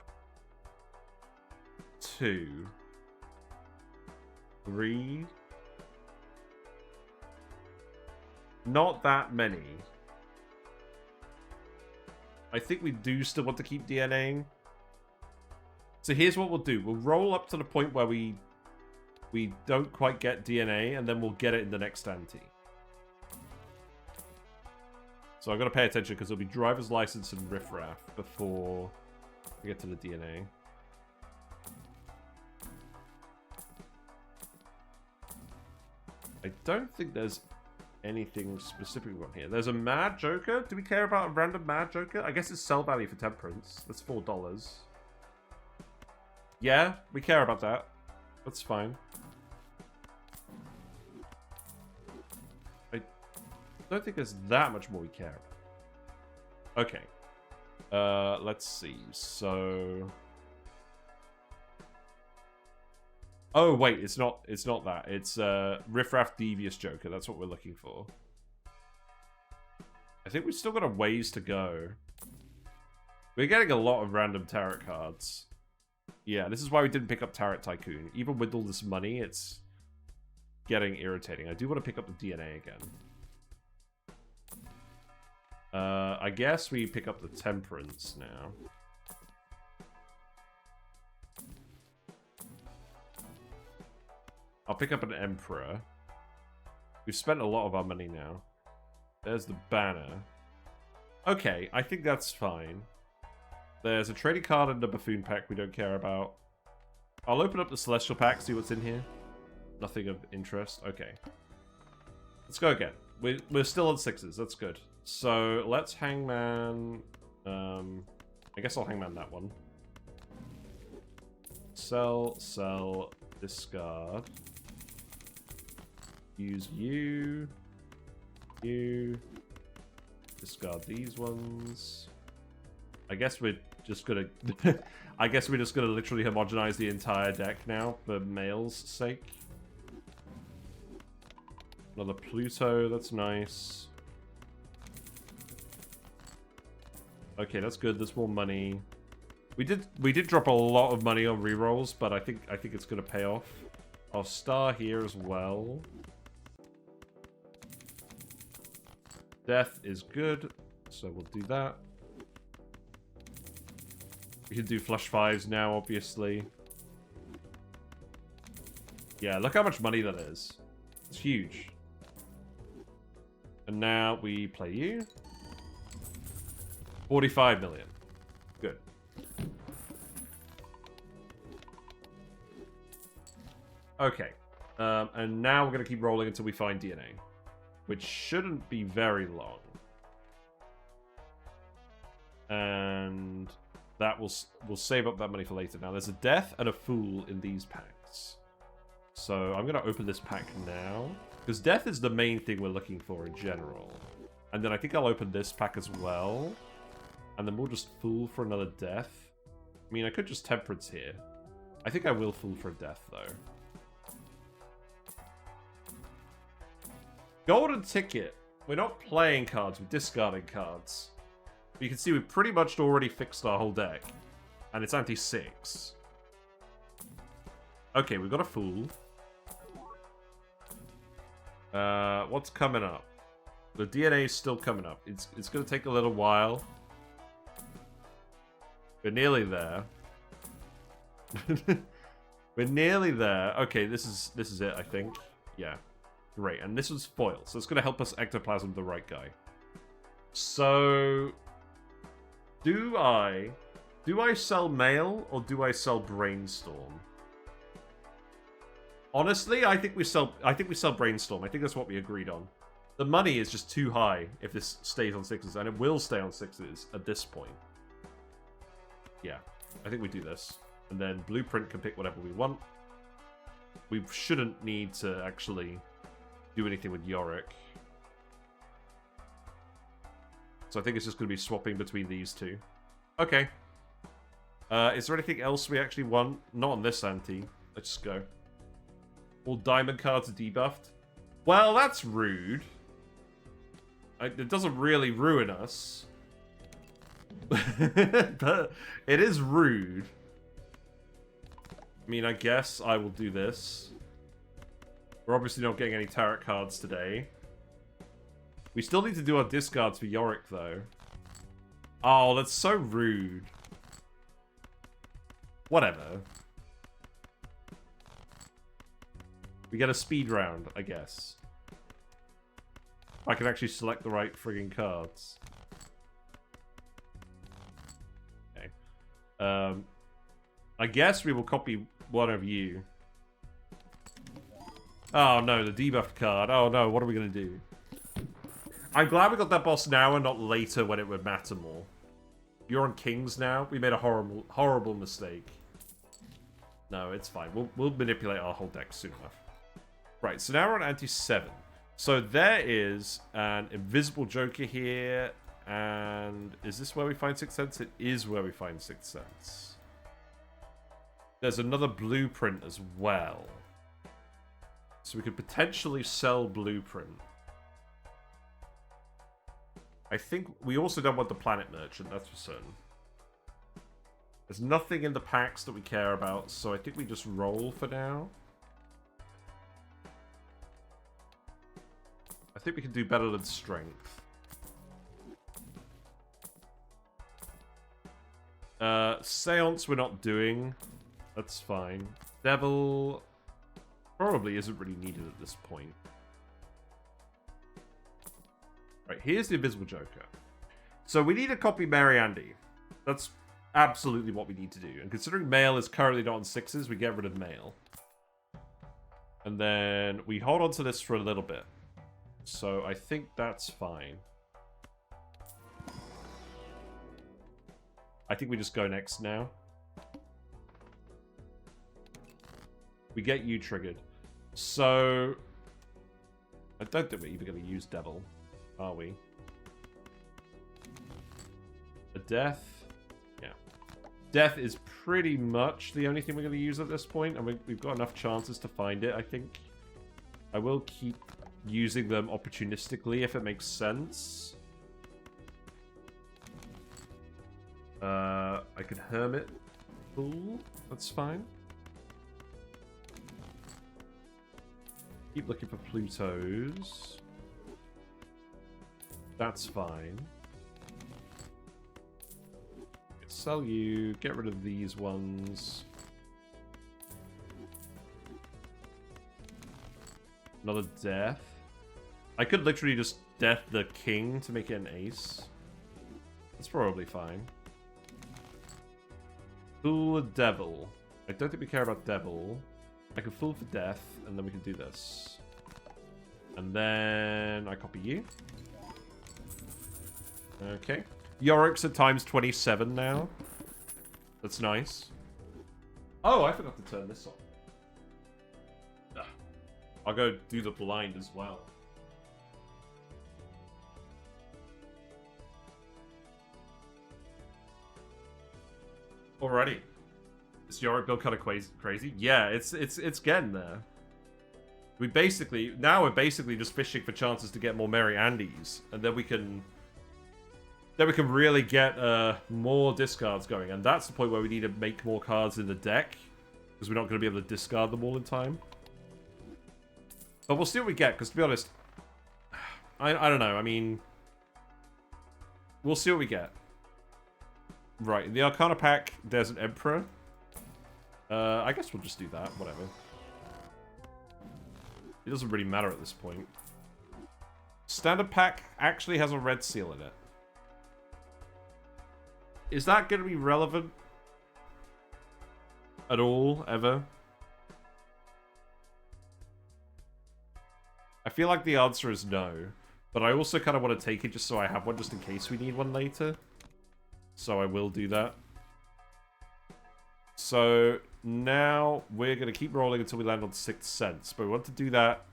2. 3. Not that many. I think we do still want to keep DNAing. So here's what we'll do. We'll roll up to the point where we don't quite get DNA, and then we'll get it in the next ante. So I've got to pay attention, because there'll be driver's license and riffraff before we get to the DNA. I don't think there's anything specific on here. There's a Mad Joker. Do we care about a random Mad Joker? I guess it's sell value for Temperance. That's $4. Yeah, we care about that. That's fine. I don't think there's that much more we care about. Okay. Let's see. So... Oh, wait, it's not that. It's Riffraff Devious Joker. That's what we're looking for. I think we've still got a ways to go. We're getting a lot of random tarot cards. Yeah, this is why we didn't pick up Tarot Tycoon. Even with all this money, it's getting irritating. I do want to pick up the DNA again. I guess we pick up the Temperance now. I'll pick up an Emperor. We've spent a lot of our money now. There's the banner. Okay, I think that's fine. There's a trading card and a buffoon pack we don't care about. I'll open up the celestial pack, see what's in here. Nothing of interest. Okay. Let's go again. We're still on 6s. That's good. So let's hangman. I guess I'll hangman that one. Sell, discard. Use you. Discard these ones. I guess we're just gonna I guess we're just gonna literally homogenize the entire deck now for Mail's sake. Another Pluto, that's nice. Okay, that's good. There's more money. We did drop a lot of money on rerolls, but I think it's gonna pay off. I'll star here as well. Death is good, so we'll do that. We can do flush 5s now, obviously. Yeah, look how much money that is. It's huge. And now we play you. 45 million. Good. Okay. And now we're going to keep rolling until we find DNA. Which shouldn't be very long. And that we'll save up that money for later. Now, there's a Death and a Fool in these packs. So I'm going to open this pack now. Because Death is the main thing we're looking for in general. And then I think I'll open this pack as well. And then we'll just Fool for another Death. I mean, I could just Temperance here. I think I will Fool for a Death, though. Golden Ticket. We're not playing cards, we're discarding cards. But you can see we've pretty much already fixed our whole deck. And it's anti-6. Okay, we've got a Fool. What's coming up? The DNA is still coming up. It's going to take a little while. We're nearly there. We're nearly there. Okay, this is it, I think. Yeah. Great, and this was foil, so it's going to help us ectoplasm the right guy. So, do I sell Mail or do I sell Brainstorm? Honestly, I think we sell Brainstorm. I think that's what we agreed on. The money is just too high if this stays on 6s, and it will stay on 6s at this point. Yeah, I think we do this, and then Blueprint can pick whatever we want. We shouldn't need to actually do anything with Yorick. So I think it's just going to be swapping between these two. Okay. Is there anything else we actually want? Not on this ante. Let's just go. All diamond cards are debuffed. Well, that's rude. It doesn't really ruin us. But it is rude. I mean, I guess I will do this. We're obviously not getting any tarot cards today. We still need to do our discards for Yorick, though. Oh, that's so rude. Whatever. We get a speed round, I guess. I can actually select the right frigging cards. Okay. I guess we will copy one of you. Oh no, the debuffed card. Oh no, what are we going to do? I'm glad we got that boss now and not later when it would matter more. You're on Kings now? We made a horrible mistake. No, it's fine. We'll manipulate our whole deck soon enough. Right, so now we're on anti-7. So there is an invisible Joker here. And is this where we find Sixth Sense? It is where we find Sixth Sense. There's another Blueprint as well. So we could potentially sell Blueprint. I think we also don't want the Planet Merchant, that's for certain. There's nothing in the packs that we care about, so I think we just roll for now. I think we can do better than strength. Seance we're not doing. That's fine. Devil probably isn't really needed at this point. Right, here's the Invisible Joker. So we need to copy Mary Andy. That's absolutely what we need to do. And considering Male is currently not on 6s, we get rid of Male. And then we hold on to this for a little bit. So I think that's fine. I think we just go next now. We get you triggered. So I don't think we're even going to use Devil, are we? A Death? Yeah. Death is pretty much the only thing we're going to use at this point, and we've got enough chances to find it, I think. I will keep using them opportunistically if it makes sense. I could Hermit Fool. That's fine. Keep looking for Plutos. That's fine. Sell you. Get rid of these ones. Another Death. I could literally just Death the King to make it an ace. That's probably fine. Fool Devil. I don't think we care about Devil. I can Fool for Death, and then we can do this. And then I copy you. Okay. Yorick's at times 27 now. That's nice. Oh, I forgot to turn this on. Ugh. I'll go do the blind as well. Alrighty. Is Yorick build kind of crazy? Yeah, it's getting there. We're basically just fishing for chances to get more Mary Andys, and then we can really get more discards going, and that's the point where we need to make more cards in the deck, because we're not going to be able to discard them all in time. But we'll see what we get, because to be honest, I don't know. I mean, we'll see what we get. Right, in the Arcana pack, there's an Emperor. I guess we'll just do that, whatever. It doesn't really matter at this point. Standard pack actually has a red seal in it. Is that going to be relevant at all, ever? I feel like the answer is no, but I also kind of want to take it just so I have one just in case we need one later. So I will do that. So now we're going to keep rolling until we land on 6th Sense, but we want to do that.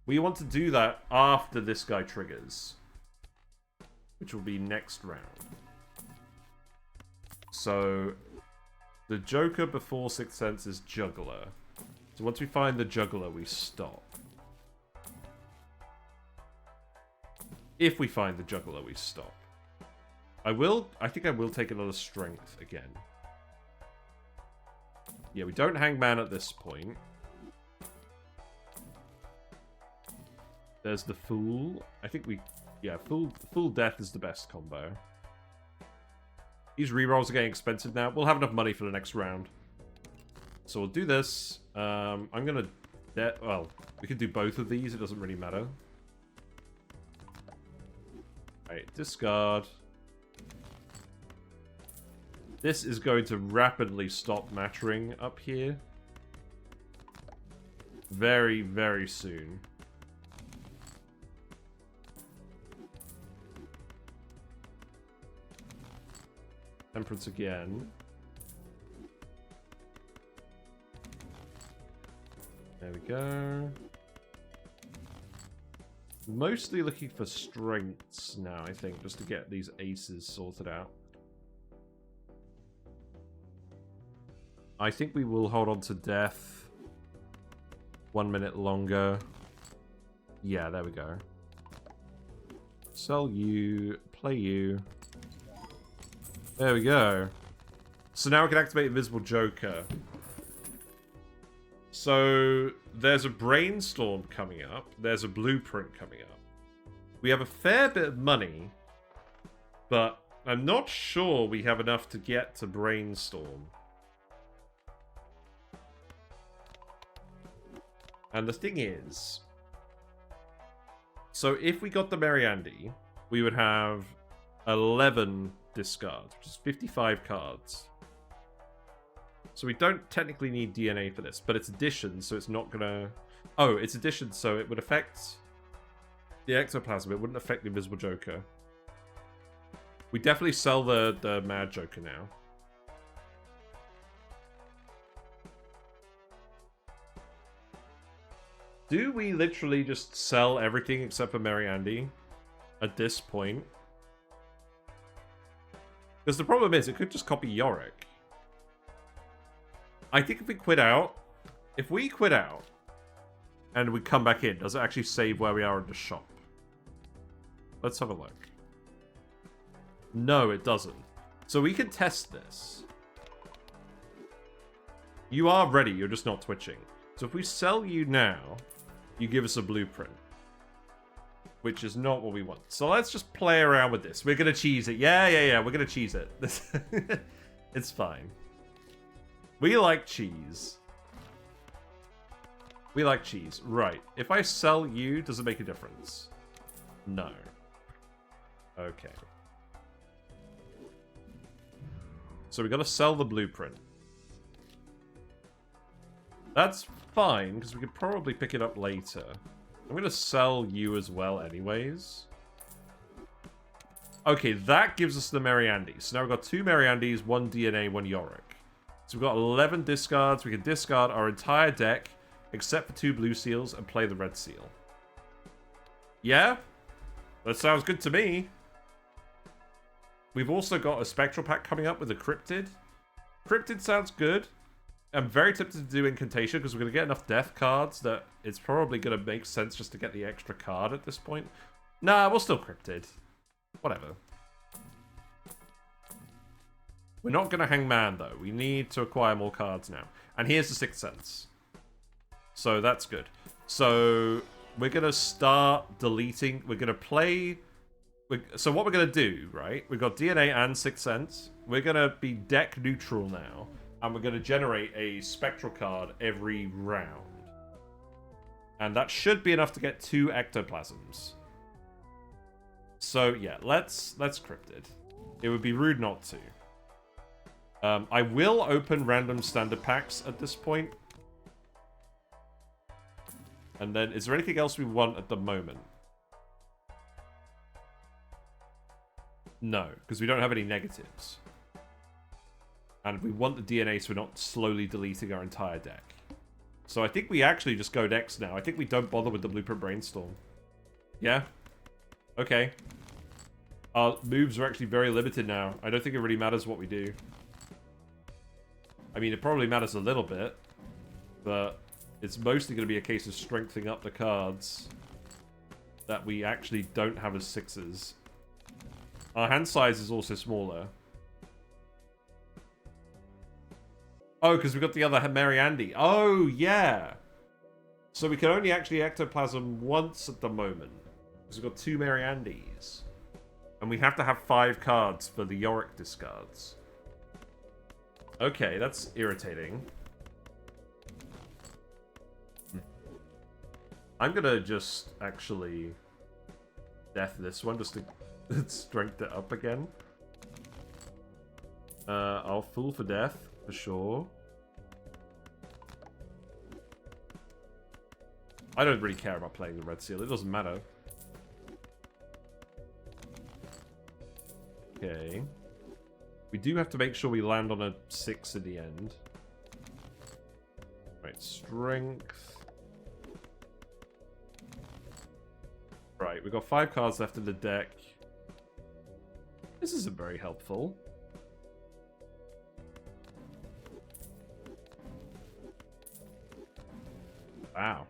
We want to do that after this guy triggers, which will be next round. So the Joker before 6th Sense is Juggler. So once we find the Juggler, we stop. If we find the Juggler, we stop. I think I will take another Strength again. Yeah, we don't Hangman at this point. There's the Fool. I think yeah, Fool Death is the best combo. These rerolls are getting expensive now. We'll have enough money for the next round. So we'll do this. I'm gonna... well, we can do both of these. It doesn't really matter. Alright, discard. This is going to rapidly stop mattering up here. Very, very soon. Temperance again. There we go. Mostly looking for strengths now, I think, just to get these aces sorted out. I think we will hold on to Death 1 minute longer. Yeah, there we go. Sell you, play you. There we go. So now we can activate Invisible Joker. So there's a brainstorm coming up. There's a blueprint coming up. We have a fair bit of money, but I'm not sure we have enough to get to brainstorm. And the thing is, so if we got the Mariandy, we would have 11 discards, which is 55 cards. So we don't technically need DNA for this, but it's addition, so it's not gonna... Oh, it's addition, so it would affect the ectoplasm. It wouldn't affect the Invisible Joker. We definitely sell the Mad Joker now. Do we literally just sell everything except for Mariandy at this point? Because the problem is, it could just copy Yorick. I think if we quit out, and we come back in, does it actually save where we are in the shop? Let's have a look. No, it doesn't. So we can test this. You are ready, you're just not twitching. So if we sell you now, you give us a blueprint. Which is not what we want. So let's just play around with this. We're gonna cheese it. Yeah, we're gonna cheese it. It's fine. We like cheese. We like cheese. Right. If I sell you, does it make a difference? No. Okay. So we gotta sell the blueprint. That's fine, because we could probably pick it up later. I'm gonna sell you as well anyways. Okay, that gives us the Mariandy. So now we've got 2 Mariandys, 1 DNA, 1 Yorick. So we've got 11 discards. We can discard our entire deck, except for 2 blue seals, and play the red seal. Yeah? That sounds good to me. We've also got a Spectral Pack coming up with a Cryptid. Cryptid sounds good. I'm very tempted to do Incantation, because we're going to get enough death cards that it's probably going to make sense just to get the extra card at this point. Nah, we'll still Cryptid. Whatever. We're not going to Hangman, though. We need to acquire more cards now. And here's the Sixth Sense. So that's good. So we're going to start deleting. We're going to play... So what we're going to do, right? We've got DNA and Sixth Sense. We're going to be deck neutral now. And we're going to generate a Spectral card every round. And that should be enough to get 2 Ectoplasms. So yeah, let's Cryptid. It would be rude not to. I will open random standard packs at this point. And then, is there anything else we want at the moment? No, because we don't have any negatives. And we want the DNA so we're not slowly deleting our entire deck. So I think we actually just go next now. I think we don't bother with the Blueprint Brainstorm. Yeah? Okay. Our moves are actually very limited now. I don't think it really matters what we do. I mean, it probably matters a little bit, but it's mostly going to be a case of strengthening up the cards that we actually don't have as 6s. Our hand size is also smaller. Oh, because we've got the other Mariandy. Oh, yeah. So we can only actually Ectoplasm once at the moment. Because we've got 2 Mariandys. And we have to have 5 cards for the Yorick discards. Okay, that's irritating. I'm gonna just actually death this one just to strength it up again. I'll Fool for Death, for sure. I don't really care about playing the Red Seal, it doesn't matter. Okay. We do have to make sure we land on a 6 at the end. Right, Strength. Right, we've got 5 cards left in the deck. This isn't very helpful. Wow.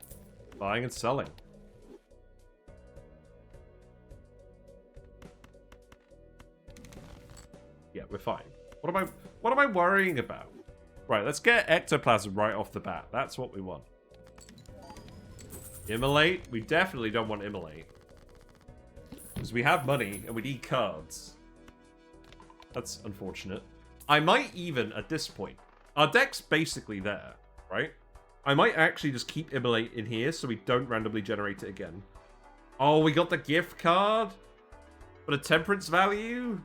Buying and selling. Yeah, we're fine. What am I worrying about? Right, let's get ectoplasm right off the bat. That's what we want. Immolate? We definitely don't want immolate. Because we have money and we need cards. That's unfortunate. I might even, at this point, our deck's basically there, right? I might actually just keep immolate in here so we don't randomly generate it again. Oh, we got the gift card? For the temperance value?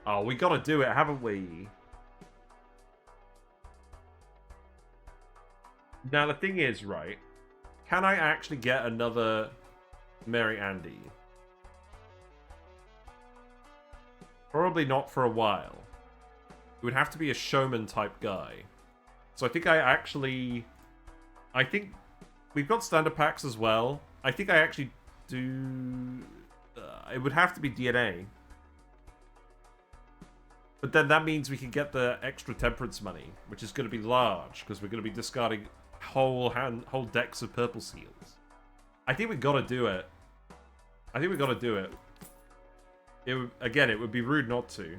Oh, we gotta do it, haven't we? Now, the thing is, right, can I actually get another Mary Andy? Probably not for a while. It would have to be a showman type guy. So I think I think we've got standard packs as well. I think I actually do... it would have to be DNA. But then that means we can get the extra temperance money, which is going to be large, because we're going to be discarding whole decks of purple seals. I think we got to do it. I think we got to do it. Again, it would be rude not to.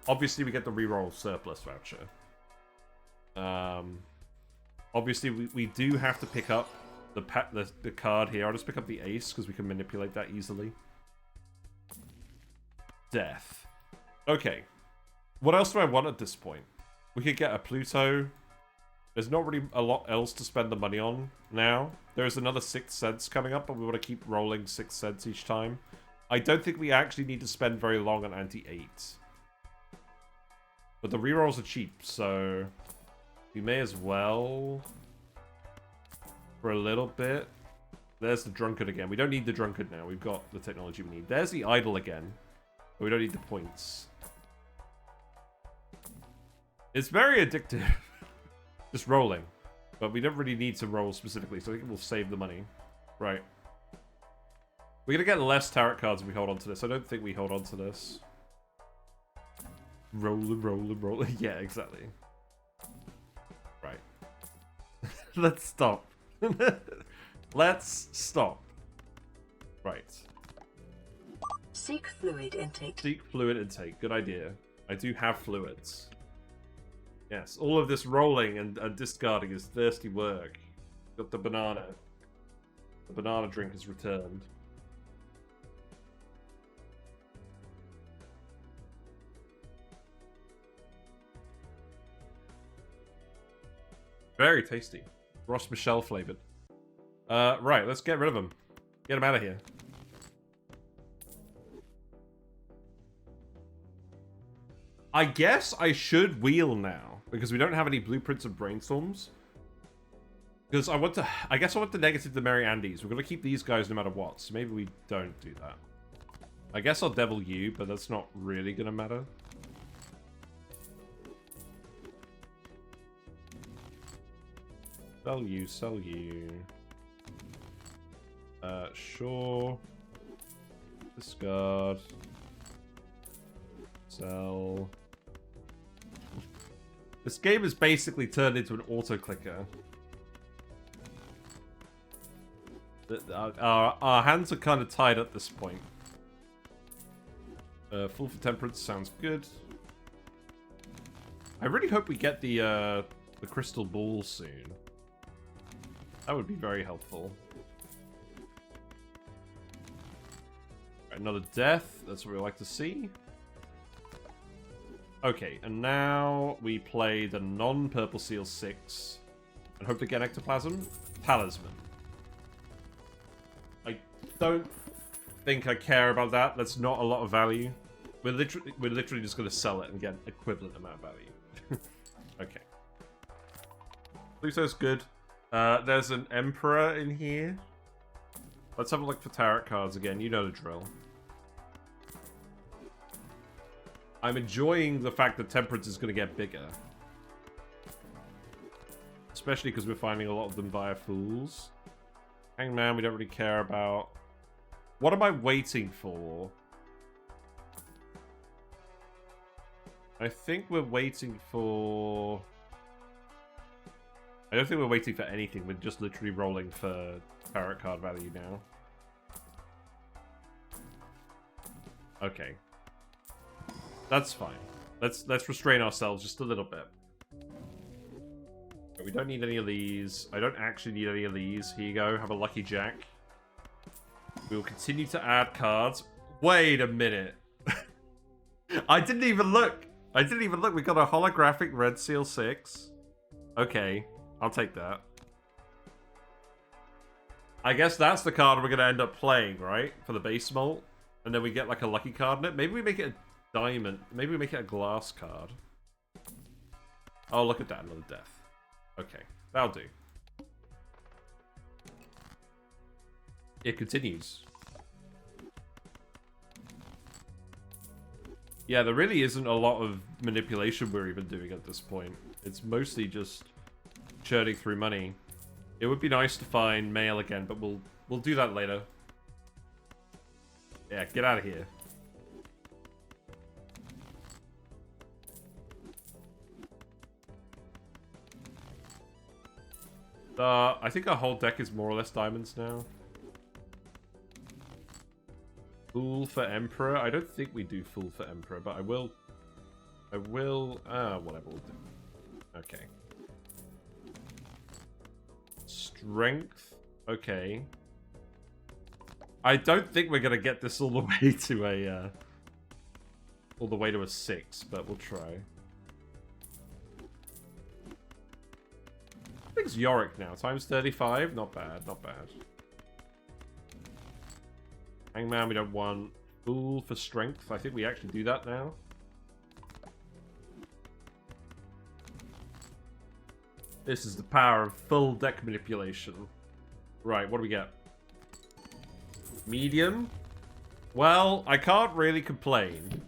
Obviously, we get the reroll surplus voucher. Obviously, we do have to pick up the card here. I'll just pick up the ace, because we can manipulate that easily. Death. Okay. What else do I want at this point? We could get a Pluto. There's not really a lot else to spend the money on now. There's another 6 cents coming up, but we want to keep rolling 6 cents each time. I don't think we actually need to spend very long on anti-8. But the rerolls are cheap, so we may as well for a little bit. There's the drunkard again. We don't need the drunkard now. We've got the technology we need. There's the idol again. But we don't need the points. It's very addictive. Just rolling. But we don't really need to roll specifically, so I think we'll save the money. Right. We're going to get less tarot cards if we hold on to this. I don't think we hold on to this. Roll. Yeah, exactly. Right. Let's stop. Let's stop. Right. Seek fluid intake. Seek fluid intake. Good idea. I do have fluids. Yes, all of this rolling and discarding is thirsty work. Got the banana. The banana drink is returned. Very tasty. Ross Michelle flavored. Right, let's get rid of them. Get them out of here. I guess I should wheel now, because we don't have any blueprints of brainstorms. Because I guess I want to negative the Mary Andes. We're going to keep these guys no matter what, so maybe we don't do that. I guess I'll devil you, but that's not really going to matter. Sell you, sell you. Sure. Discard. Sell. This game has basically turned into an auto-clicker. Our hands are kind of tied at this point. Full for temperance sounds good. I really hope we get the crystal ball soon. That would be very helpful. Right, another death. That's what we like to see. Okay, and now we play the non-purple seal 6 and hope to get ectoplasm. Talisman. I don't think I care about that. That's not a lot of value. We're literally just going to sell it and get equivalent amount of value. Okay. Pluto's good. There's an Emperor in here. Let's have a look for tarot cards again. You know the drill. I'm enjoying the fact that Temperance is going to get bigger. Especially because we're finding a lot of them via Fools. Hangman, we don't really care about. What am I waiting for? I think we're waiting for... I don't think we're waiting for anything. We're just literally rolling for tarot card value now. Okay. That's fine. Let's restrain ourselves just a little bit. We don't need any of these. I don't actually need any of these. Here you go. Have a lucky jack. We will continue to add cards. Wait a minute. I didn't even look. I didn't even look. We got a holographic red seal 6. Okay. I'll take that. I guess that's the card we're going to end up playing, right? For the base molt. And then we get like a lucky card in it. Maybe we make it a diamond. Maybe we make it a glass card. Oh, look at that. Another death. Okay. That'll do. It continues. Yeah, there really isn't a lot of manipulation we're even doing at this point. It's mostly just churning through money. It would be nice to find mail again, but we'll do that later. Yeah, get out of here. I think our whole deck is more or less diamonds now. Fool for Emperor? I don't think we do Fool for Emperor, but I will, whatever we'll do. Okay. Strength? Okay. I don't think we're gonna get this all the way to a 6, but we'll try. I think it's Yorick now. Times 35? Not bad, not bad. Hangman, we don't want. Fool for strength. I think we actually do that now. This is the power of full deck manipulation. Right, what do we get? Medium? Well, I can't really complain.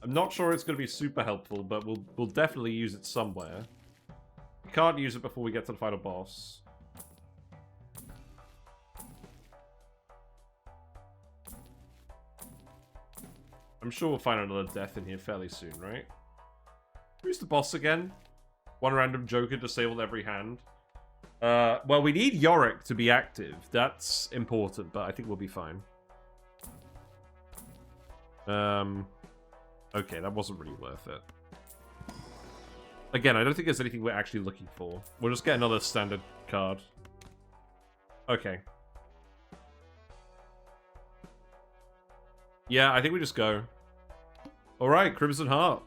I'm not sure it's going to be super helpful, but we'll definitely use it somewhere. We can't use it before we get to the final boss. I'm sure we'll find another death in here fairly soon, right? Who's the boss again? One random Joker disabled every hand. Well, we need Yorick to be active. That's important, but I think we'll be fine. Okay, that wasn't really worth it. Again, I don't think there's anything we're actually looking for. We'll just get another standard card. Okay. Yeah, I think we just go. Alright, Crimson Heart.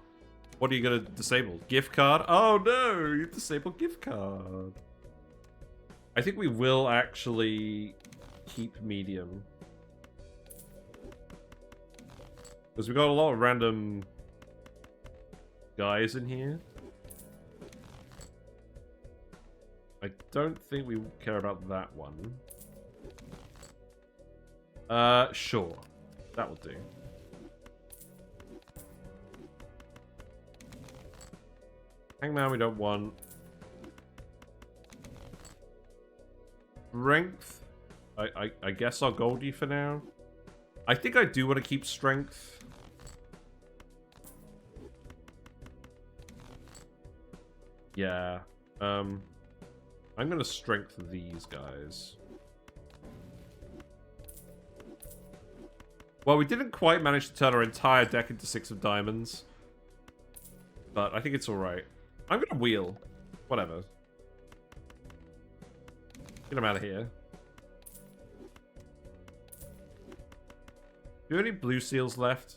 What are you gonna disable? Gift card? Oh no, you disabled gift card. I think we will actually keep medium. Because we've got a lot of random guys in here. I don't think we care about that one. Sure. That will do. Hangman we don't want. Strength. I guess I'll Goldie for now. I think I do want to keep strength. Yeah. I'm gonna strength these guys. Well, we didn't quite manage to turn our entire deck into 6 of diamonds. But I think it's alright. I'm gonna wheel. Whatever. Get him out of here. Do we have any blue seals left?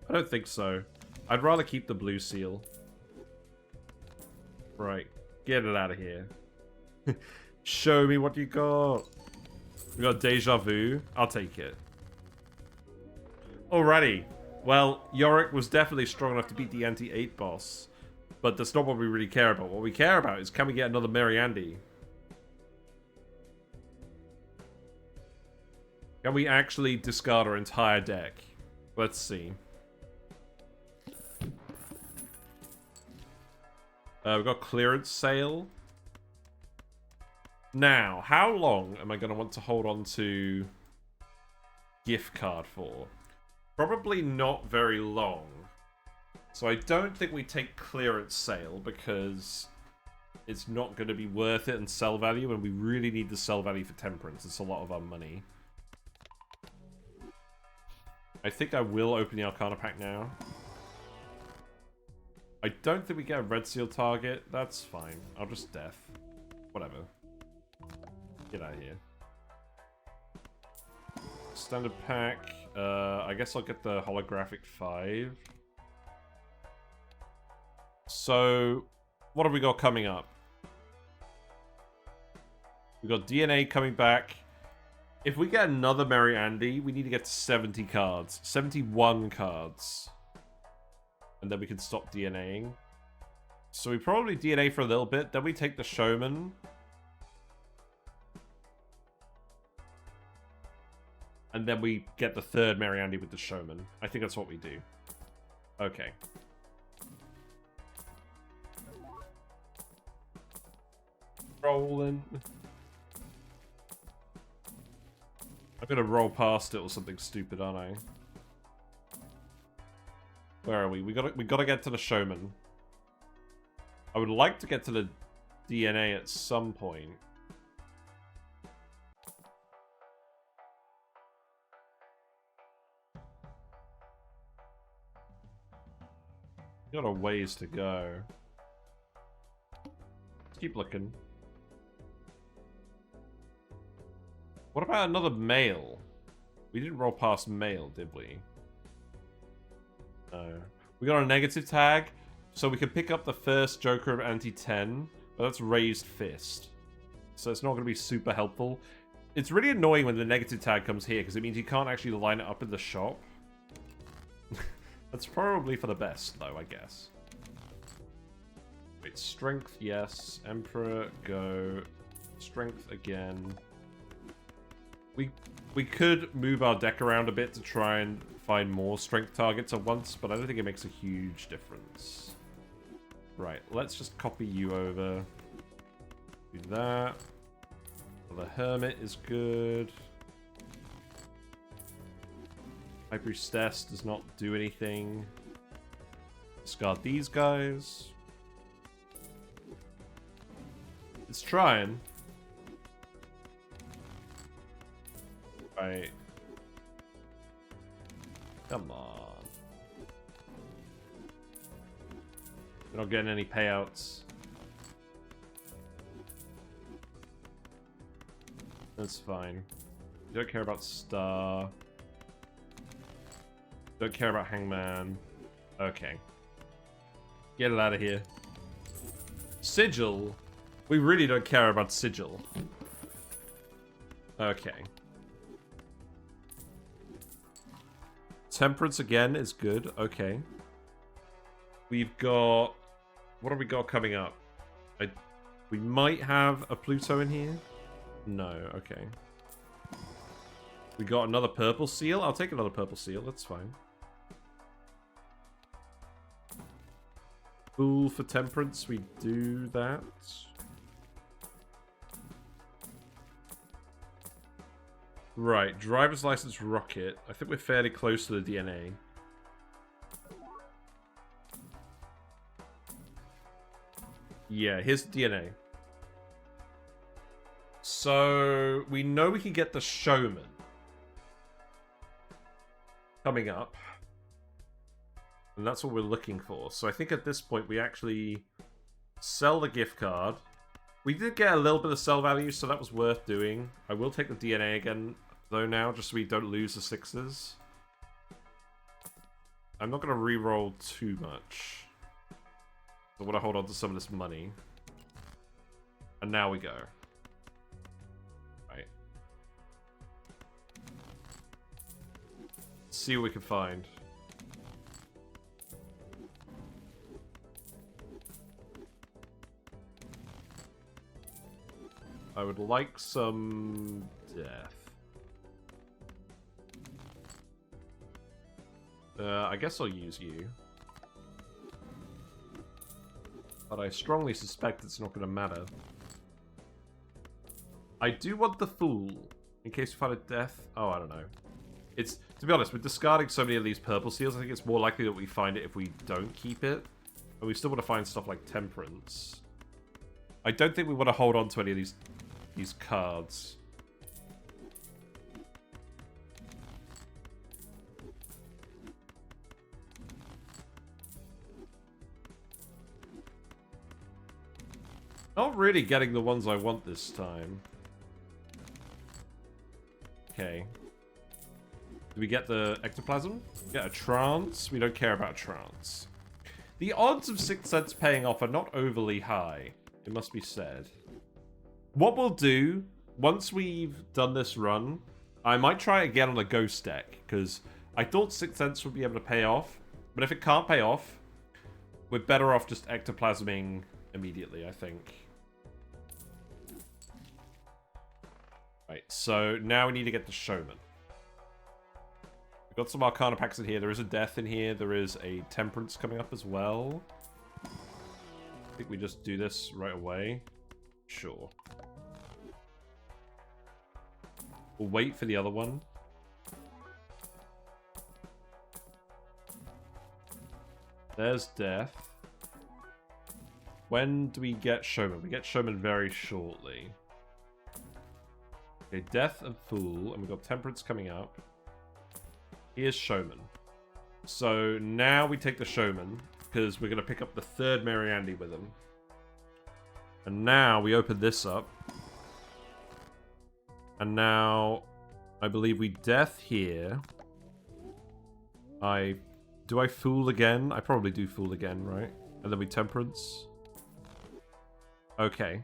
I don't think so. I'd rather keep the blue seal. Right. Get it out of here. Show me what you got. We got Deja Vu. I'll take it. Alrighty. Well, Yorick was definitely strong enough to beat the anti-8 boss. But that's not what we really care about. What we care about is, can we get another Mary Andy? Can we actually discard our entire deck? Let's see. We've got clearance sale. Now, how long am I going to want to hold on to gift card for? Probably not very long. So I don't think we take clearance sale because it's not going to be worth it in sell value, and we really need the sell value for temperance. It's a lot of our money. I think I will open the Arcana pack now. I don't think we get a red seal target. That's fine. I'll just death. Whatever. Get out of here. Standard pack. I guess I'll get the holographic 5. So, what have we got coming up? We got DNA coming back. If we get another Mary Andy, we need to get 70 cards. 71 cards. And then we can stop DNAing. So we probably DNA for a little bit. Then we take the Showman. And then we get the third Mary Andy with the Showman. I think that's what we do. Okay. Rolling. I'm gonna roll past it or something stupid, aren't I? Where are we? We gotta get to the Showman. I would like to get to the DNA at some point. Got a ways to go. Let's keep looking. What about another male? We didn't roll past male, did we? No. We got a negative tag, so we can pick up the first Joker of anti-10, but that's raised fist. So it's not going to be super helpful. It's really annoying when the negative tag comes here, because it means you can't actually line it up in the shop. That's probably for the best, though, I guess. Wait, strength, yes. Emperor, go. Strength again. We could move our deck around a bit to try and find more strength targets at once, but I don't think it makes a huge difference. Right, let's just copy you over. Do that. The Hermit is good. High Priestess does not do anything. Discard these guys. It's trying. Right. Come on. We're not getting any payouts. That's fine. Don't care about Star. Don't care about Hangman. Okay. Get it out of here. Sigil? We really don't care about Sigil. Okay. Temperance again is good. Okay. We've got... What have we got coming up? We might have a Pluto in here. No, okay. We got another purple seal. I'll take another purple seal. That's fine. Fool for Temperance. We do that. Right. Driver's license rocket. I think we're fairly close to the DNA. Yeah, here's the DNA. So, we know we can get the Showman coming up. And that's what we're looking for. So I think at this point we actually sell the gift card. We did get a little bit of sell value, so that was worth doing. I will take the DNA again, though, now, just so we don't lose the 6s. I'm not going to re-roll too much. I want to hold on to some of this money. And now we go. Right. Let's see what we can find. I would like some death. I guess I'll use you. But I strongly suspect it's not going to matter. I do want the Fool, in case we find a death. Oh, I don't know. It's, to be honest, with discarding so many of these purple seals, I think it's more likely that we find it if we don't keep it. And we still want to find stuff like Temperance. I don't think we want to hold on to any of these cards. Not really getting the ones I want this time. Okay. Do we get the ectoplasm? Get a trance? We don't care about trance. The odds of Sixth Sense paying off are not overly high, it must be said. What we'll do, once we've done this run, I might try again on a ghost deck, because I thought Sixth Sense would be able to pay off, but if it can't pay off, we're better off just ectoplasming immediately, I think. Right, so now we need to get the Showman. We've got some Arcana packs in here. There is a Death in here. There is a Temperance coming up as well. I think we just do this right away. Sure. We'll wait for the other one. There's Death. When do we get Showman? We get Showman very shortly. Okay, Death and Fool, and we've got Temperance coming up. Here's Showman. So now we take the Showman, because we're going to pick up the third Mary Andy with him. And now we open this up. And now, I believe we Death here. Do I Fool again? I probably do Fool again, right? And then we Temperance. Okay.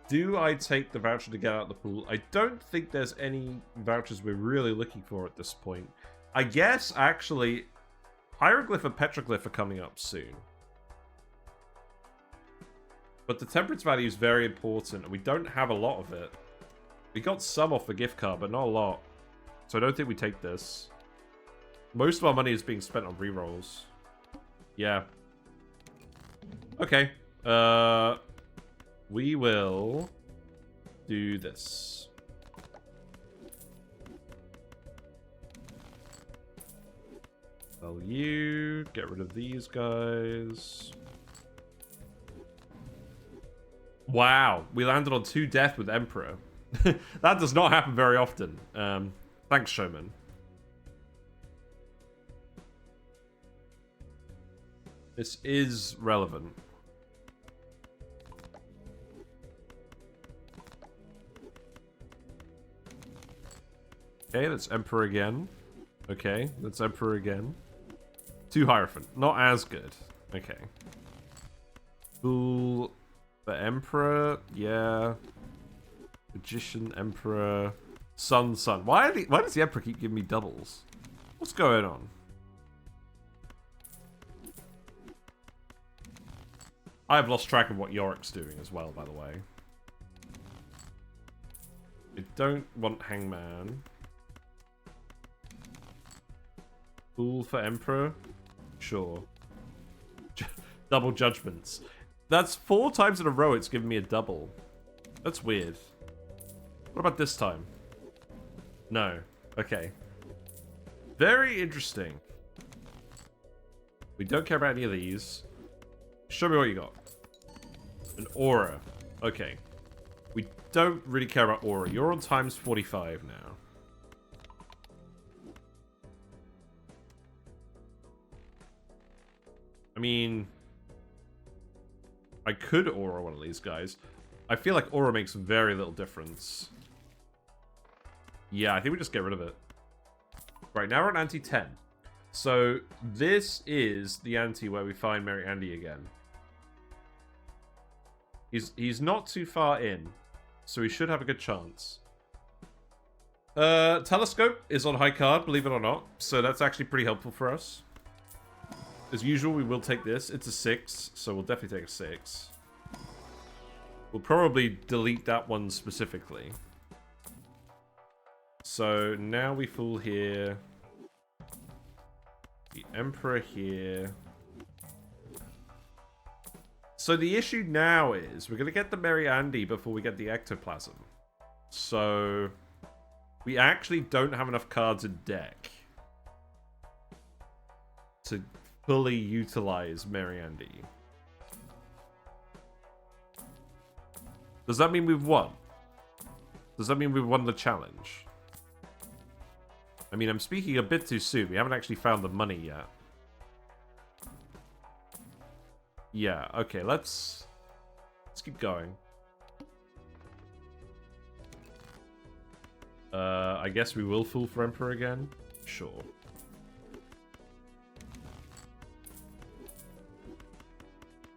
Do I take the voucher to get out of the pool? I don't think there's any vouchers we're really looking for at this point. I guess, actually, Hieroglyph and Petroglyph are coming up soon. But the Temperance value is very important, and we don't have a lot of it. We got some off the gift card, but not a lot. So I don't think we take this. Most of our money is being spent on rerolls. Yeah. Okay. We will do this. Sell you. Get rid of these guys. Wow. We landed on 2 Death with Emperor. That does not happen very often. Thanks, Showman. This is relevant. Okay, that's Emperor again. Okay, that's Emperor again. 2 Hierophant. Not as good. Okay. Fool for Emperor. Yeah. Magician, Emperor. Sun. Why does the Emperor keep giving me doubles? What's going on? I've lost track of what Yorick's doing as well, by the way. I don't want Hangman. Fool for Emperor? Sure. Double Judgments. That's 4 times in a row it's given me a double. That's weird. What about this time? No. Okay. Very interesting. We don't care about any of these. Show me what you got. An Aura. Okay. We don't really care about Aura. You're on times 45 now. I mean, I could Aura one of these guys. I feel like Aura makes very little difference. Yeah, I think we just get rid of it. Right, now we're at ante 10. So, this is the ante where we find Mary Andy again. He's not too far in, so he should have a good chance. Telescope is on high card, believe it or not, so that's actually pretty helpful for us. As usual, we will take this. It's a 6, so we'll definitely take a 6. We'll probably delete that one specifically. So now we Fool here. The Emperor here. So the issue now is we're going to get the Mary Andy before we get the Ectoplasm. So we actually don't have enough cards in deck to fully utilize Mary Andy. Does that mean we've won? Does that mean we've won the challenge? I mean, I'm speaking a bit too soon. We haven't actually found the money yet. Yeah, okay, let's Let's keep going. I guess we will fool for Emperor again. Sure.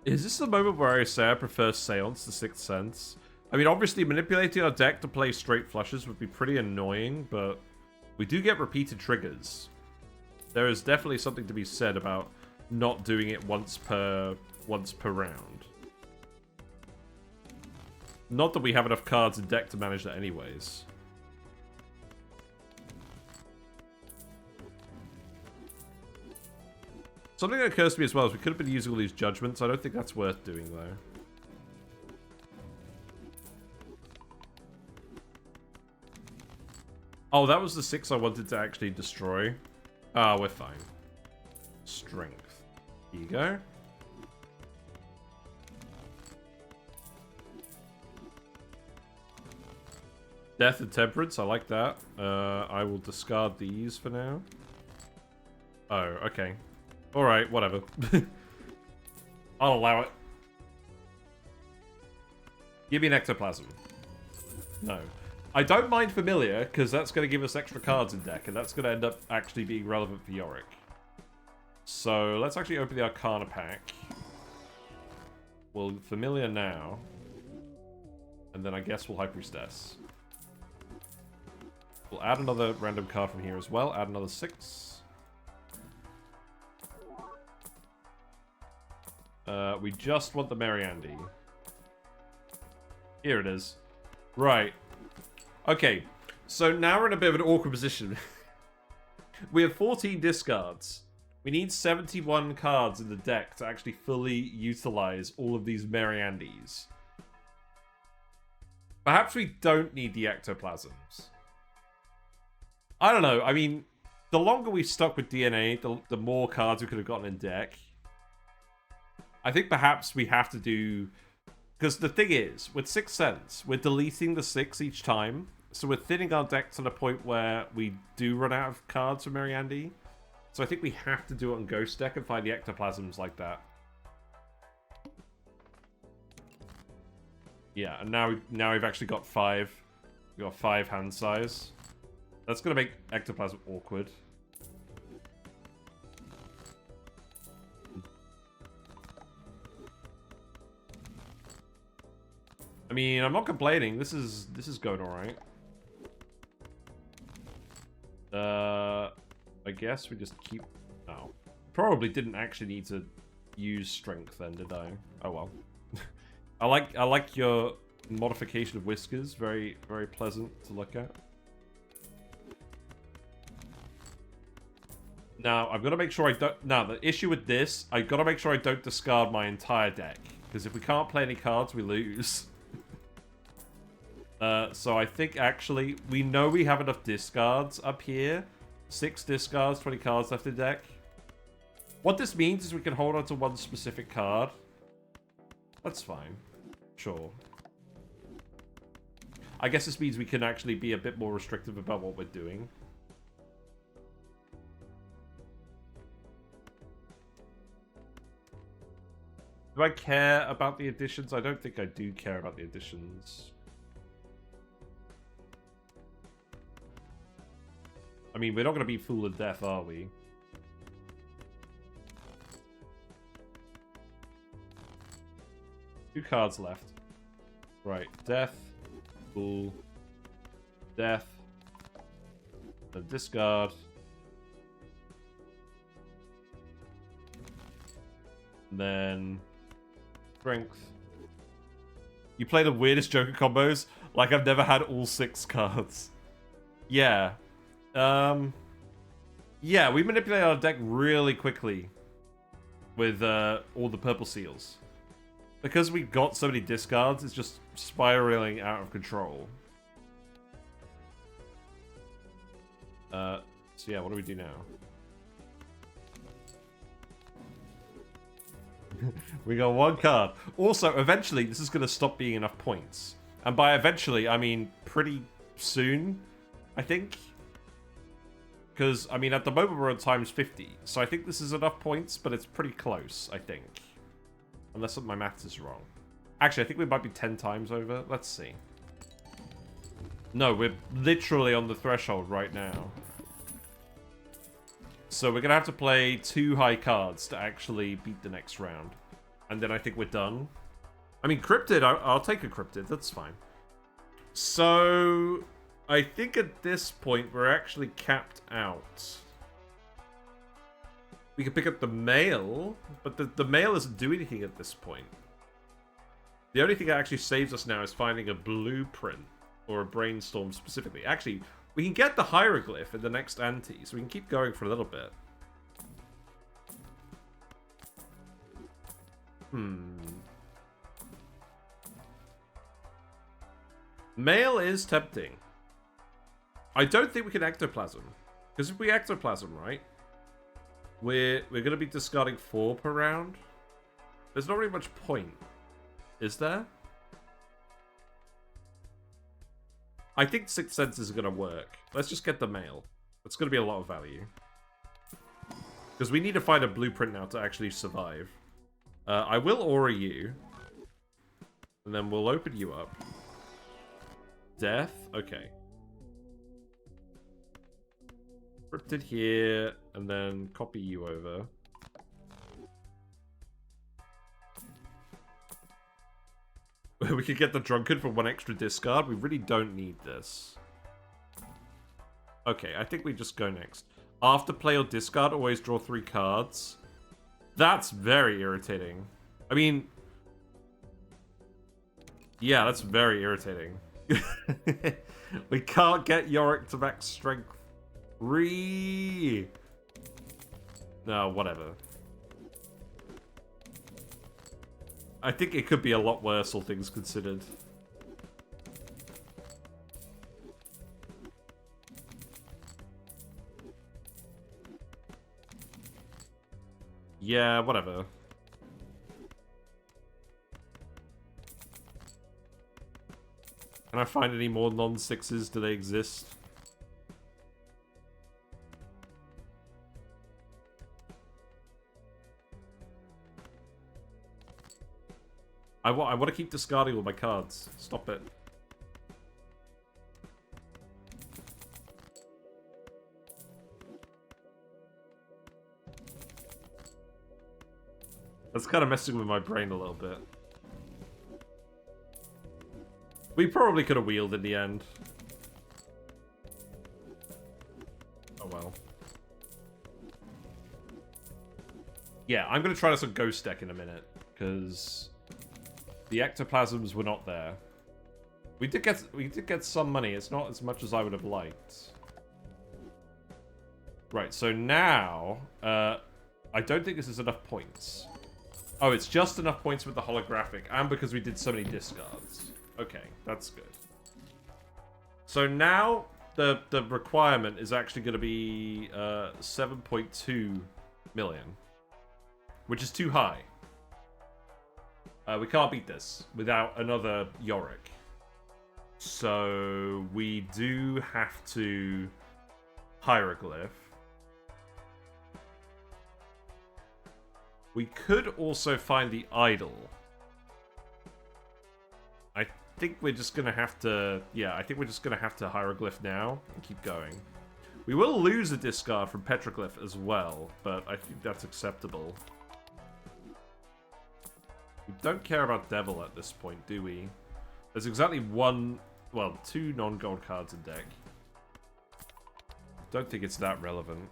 Is this the moment where I say I prefer Seance to Sixth Sense? I mean, obviously, manipulating our deck to play straight flushes would be pretty annoying, but we do get repeated triggers. There is definitely something to be said about not doing it once per round. Not that we have enough cards in deck to manage that anyways. Something that occurs to me as well is we could have been using all these judgments. I don't think that's worth doing, though. Oh, that was the 6 I wanted to actually destroy. Ah, we're fine. Strength. Here you go. Death and Temperance, I like that. I will discard these for now. Oh, okay. Alright, whatever. I'll allow it. Give me an Ectoplasm. No. I don't mind Familiar, because that's going to give us extra cards in deck, and that's going to end up actually being relevant for Yorick. So, let's actually open the Arcana pack. We'll Familiar now. And then I guess we'll High Priestess. We'll add another random card from here as well. Add another 6. We just want the Mariandy. Here it is. Right. Okay. So now we're in a bit of an awkward position. We have 14 discards. We need 71 cards in the deck to actually fully utilize all of these Mariandys. Perhaps we don't need the Ectoplasms. I don't know. I mean, the longer we stuck with DNA, the more cards we could have gotten in deck. I think perhaps we have to do... Because the thing is, with Sixth Sense, we're deleting the 6 each time. So we're thinning our deck to the point where we do run out of cards for Mariandy. So I think we have to do it on Ghost deck and find the Ectoplasms like that. Yeah, and now we've actually got 5. We've got 5 hand size. That's going to make Ectoplasm awkward. I mean, I'm not complaining. This is going alright. I guess we just keep... Oh. Probably didn't actually need to use strength then, did I? Oh well. I like your modification of whiskers. Very, very pleasant to look at. Now, I've got to make sure I don't... Now, the issue with this, I've got to make sure I don't discard my entire deck. Because if we can't play any cards, we lose. So I think, actually, we know we have enough discards up here. 6 discards, 20 cards left in deck. What this means is we can hold on to one specific card. That's fine. Sure. I guess this means we can actually be a bit more restrictive about what we're doing. Do I care about the additions? I don't think I do care about the additions. I mean, we're not going to be fooled to death, are we? Two cards left. Right, death, fool, death, the discard. And then strength. You play the weirdest Joker combos? Like I've never had all 6 cards. Yeah. Yeah, we manipulate our deck really quickly with all the purple seals. Because we've got so many discards, it's just spiraling out of control. So yeah, what do we do now? We got 1 card. Also, eventually, this is going to stop being enough points. And by eventually, I mean pretty soon, I think. Because, I mean, at the moment we're on times 50. So I think this is enough points, but it's pretty close, I think. Unless my maths is wrong. Actually, I think we might be 10 times over. Let's see. No, we're literally on the threshold right now. So we're going to have to play 2 high cards to actually beat the next round. And then I think we're done. I mean, Cryptid, I'll take a Cryptid. That's fine. So I think at this point we're actually capped out. We can pick up the mail, but the mail doesn't do anything at this point. The only thing that actually saves us now is finding a blueprint, or a brainstorm specifically. Actually, we can get the hieroglyph in the next ante, so we can keep going for a little bit. Mail is tempting. I don't think we can ectoplasm. Because if we ectoplasm, right, we're going to be discarding 4 per round. There's not really much point. Is there? I think Sixth Sense is going to work. Let's just get the mail. That's going to be a lot of value. Because we need to find a blueprint now to actually survive. I will aura you. And then we'll open you up. Death? Okay. Cryptid here, and then copy you over. We could get the Drunkard for 1 extra discard. We really don't need this. Okay, I think we just go next. After play or discard, always draw 3 cards. That's very irritating. I mean... yeah, that's very irritating. We can't get Yorick to max strength. No, whatever. I think it could be a lot worse, all things considered. Yeah, whatever. Can I find any more non-6s? Do they exist? I want to keep discarding all my cards. Stop it. That's kind of messing with my brain a little bit. We probably could have wheeled in the end. Oh well. Yeah, I'm going to try this on Ghost Deck in a minute, because the ectoplasms were not there. We did get some money. It's not as much as I would have liked. Right, so now I don't think this is enough points. Oh, it's just enough points with the holographic, and because we did so many discards. Okay, that's good. So now the requirement is actually going to be 7.2 million, which is too high. We can't beat this without another Yorick. So we do have to hieroglyph. We could also find the idol. I think we're just gonna have to... yeah, I think we're just gonna have to hieroglyph now and keep going. We will lose a discard from petroglyph as well, but I think that's acceptable. We don't care about Devil at this point, do we? There's exactly one... well, 2 non-gold cards in deck. Don't think it's that relevant.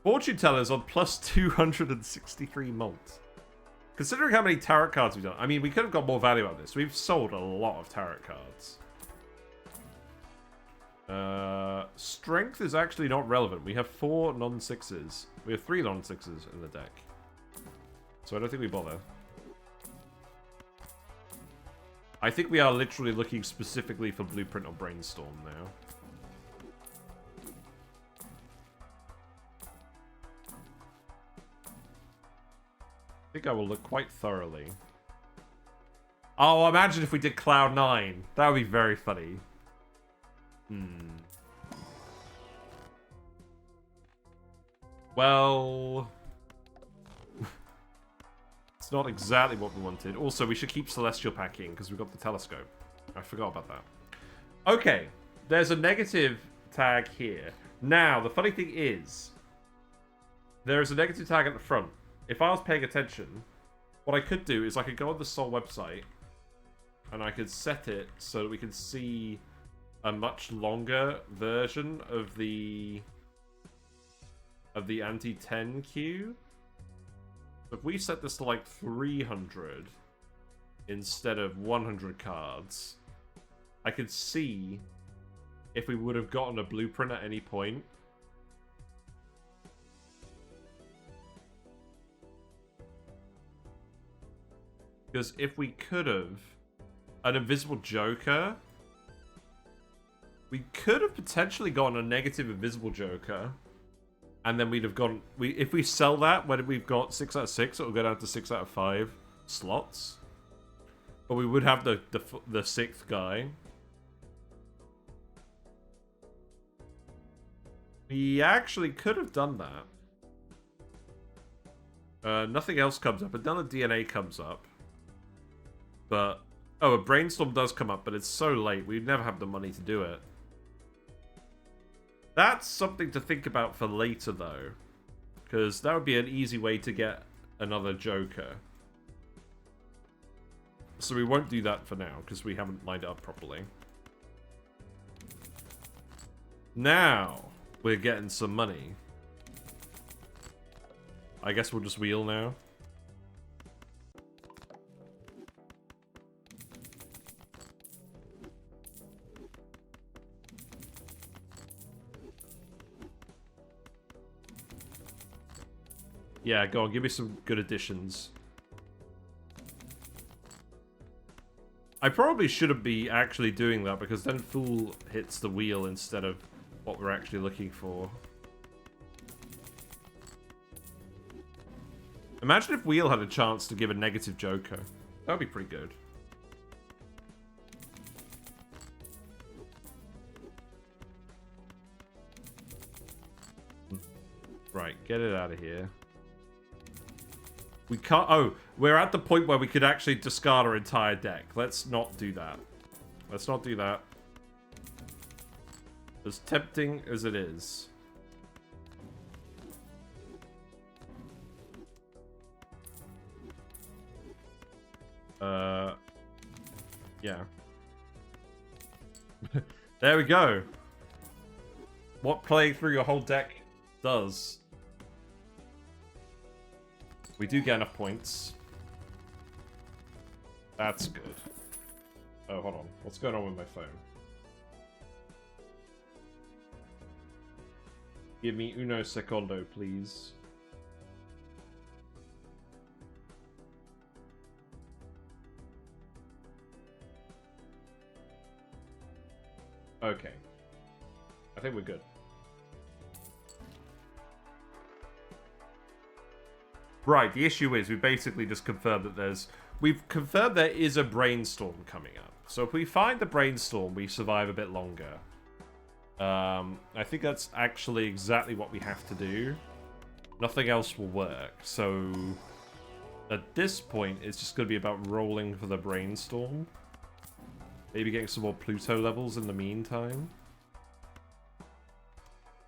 Fortune Teller's on plus 263 malt. Considering how many tarot cards we've done, I mean, we could have got more value out of this. We've sold a lot of tarot cards. Strength is actually not relevant. We have 4 non-6s. We have 3 non-6s in the deck. So I don't think we bother. I think we are literally looking specifically for Blueprint or Brainstorm now. I think I will look quite thoroughly. Oh, imagine if we did Cloud 9. That would be very funny. Well... It's not exactly what we wanted. Also, we should keep Celestial packing because we've got the telescope. I forgot about that. Okay, there's a negative tag here. Now, the funny thing is, there is a negative tag at the front. If I was paying attention, what I could do is I could go on the Sol website and I could set it so that we can see a much longer version of the anti-10 queue. If we set this to like 300 instead of 100 cards, I could see if we would have gotten a blueprint at any point. Because if we could have an Invisible Joker, we could have potentially gotten a negative Invisible Joker. And then we'd have gone... if we sell that when we've got 6 out of 6, it'll go down to 6 out of 5 slots. But we would have the 6th guy. We actually could have done that. Nothing else comes up. Another DNA comes up. But... oh, a Brainstorm does come up, but it's so late. We'd never have the money to do it. That's something to think about for later, though. Because that would be an easy way to get another Joker. So we won't do that for now, because we haven't lined it up properly. Now, we're getting some money. I guess we'll just wheel now. Yeah, go on, give me some good additions. I probably shouldn't be actually doing that, because then Fool hits the wheel instead of what we're actually looking for. Imagine if Wheel had a chance to give a negative Joker. That would be pretty good. Right, get it out of here. We can't... oh, we're at the point where we could actually discard our entire deck. Let's not do that. Let's not do that. As tempting as it is. Yeah. There we go. What playing through your whole deck does. We do get enough points. That's good. Oh, hold on. What's going on with my phone? Give me uno secondo, please. Okay. I think we're good. Right, the issue is we basically just confirmed that there's... we've confirmed there is a brainstorm coming up. So if we find the brainstorm, we survive a bit longer. I think that's actually exactly what we have to do. Nothing else will work. So at this point, it's just going to be about rolling for the brainstorm. Maybe getting some more Pluto levels in the meantime.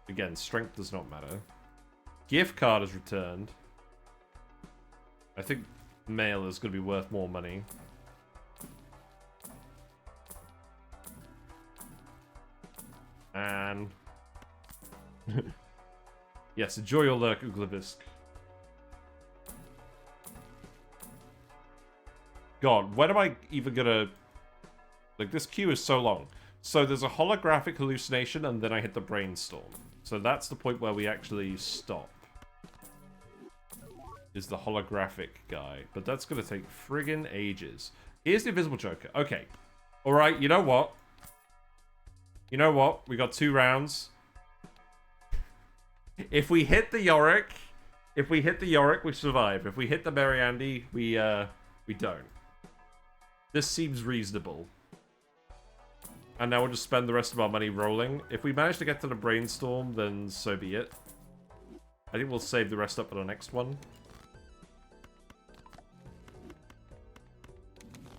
Again, strength does not matter. Gift card is returned. I think mail is going to be worth more money. And... yes, enjoy your lurk, Uglibisk. God, when am I even gonna... like, this queue is so long. So there's a holographic hallucination, and then I hit the brainstorm. So that's the point where we actually stop. Is the holographic guy. But that's gonna take friggin' ages. Here's the Invisible Joker. Okay. Alright, you know what? You know what? We got 2 rounds. If we hit the Yorick... if we hit the Yorick, we survive. If we hit the Mary Andy, we don't. This seems reasonable. And now we'll just spend the rest of our money rolling. If we manage to get to the brainstorm, then so be it. I think we'll save the rest up for the next one.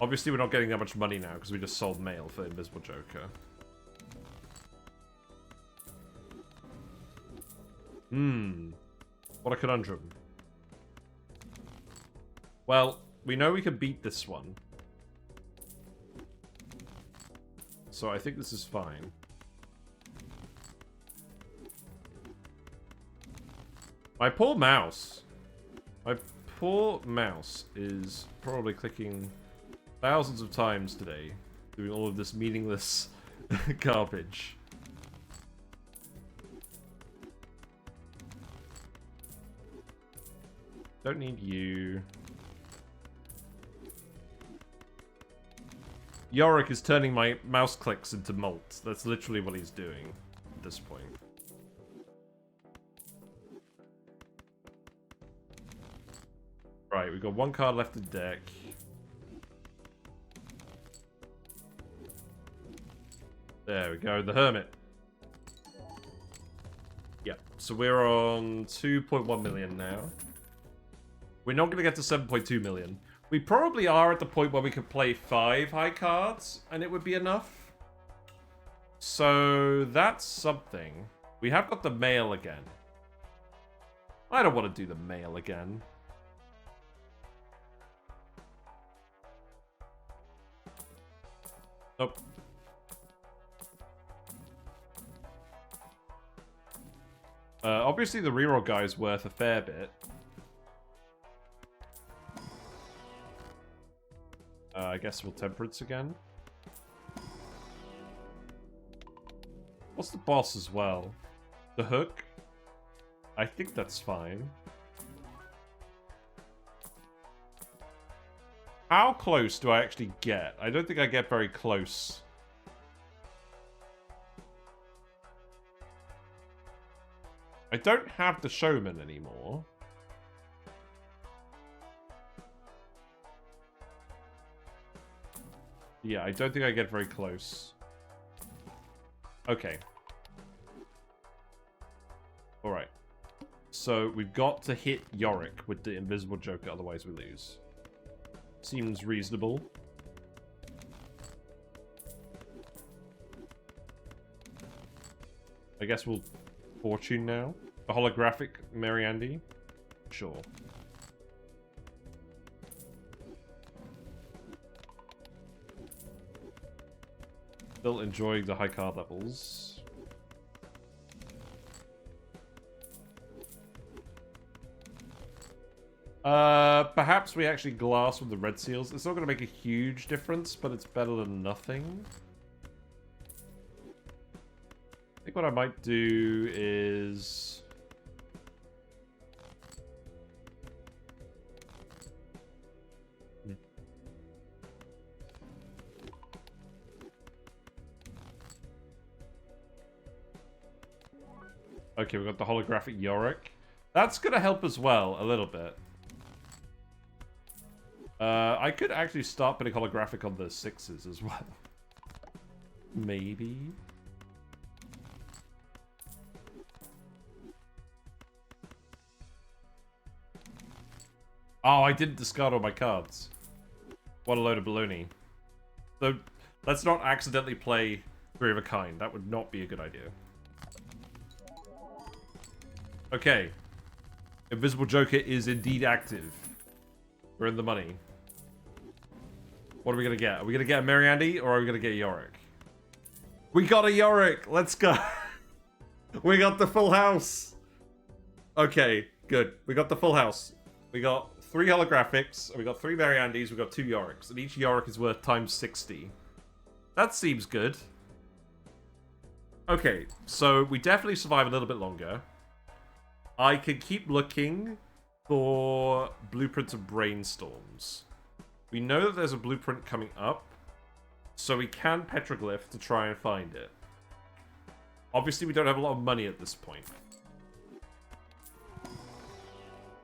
Obviously, we're not getting that much money now because we just sold mail for Invisible Joker. What a conundrum. Well, we know we can beat this one. So I think this is fine. My poor mouse. My poor mouse is probably clicking thousands of times today, doing all of this meaningless garbage. Don't need you. Yorick is turning my mouse clicks into malt. That's literally what he's doing at this point. Right, we've got one card left in deck. There we go, the Hermit. Yep, so we're on 2.1 million now. We're not going to get to 7.2 million. We probably are at the point where we could play 5 high cards, and it would be enough. So, that's something. We have got the mail again. I don't want to do the mail again. Nope. Obviously the reroll guy is worth a fair bit. I guess we'll Temperance again. What's the boss as well? The Hook? I think that's fine. How close do I actually get? I don't think I get very close. I don't have the Showman anymore. Yeah, I don't think I get very close. Okay. Alright. So, we've got to hit Yorick with the Invisible Joker, otherwise we lose. Seems reasonable. I guess we'll Fortune now. A holographic Mary Andy? Sure. Still enjoying the high card levels. Perhaps we actually glass with the red seals. It's not going to make a huge difference, but it's better than nothing. I think what I might do is... Okay, we've got the holographic Yorick. That's going to help as well, a little bit. I could actually start putting holographic on the 6s as well. Maybe. Oh, I didn't discard all my cards. What a load of baloney. So, let's not accidentally play 3 of a kind. That would not be a good idea. Okay. Invisible Joker is indeed active. We're in the money. What are we going to get? Are we going to get a Mary Andy or are we going to get a Yorick? We got a Yorick! Let's go! We got the full house! Okay, good. We got the full house. We got 3 holographics, we got 3 Mary Andys, we got 2 Yoricks, and each Yorick is worth times 60. That seems good. Okay, so we definitely survive a little bit longer. I can keep looking for blueprints of brainstorms. We know that there's a blueprint coming up, so we can petroglyph to try and find it. Obviously, we don't have a lot of money at this point.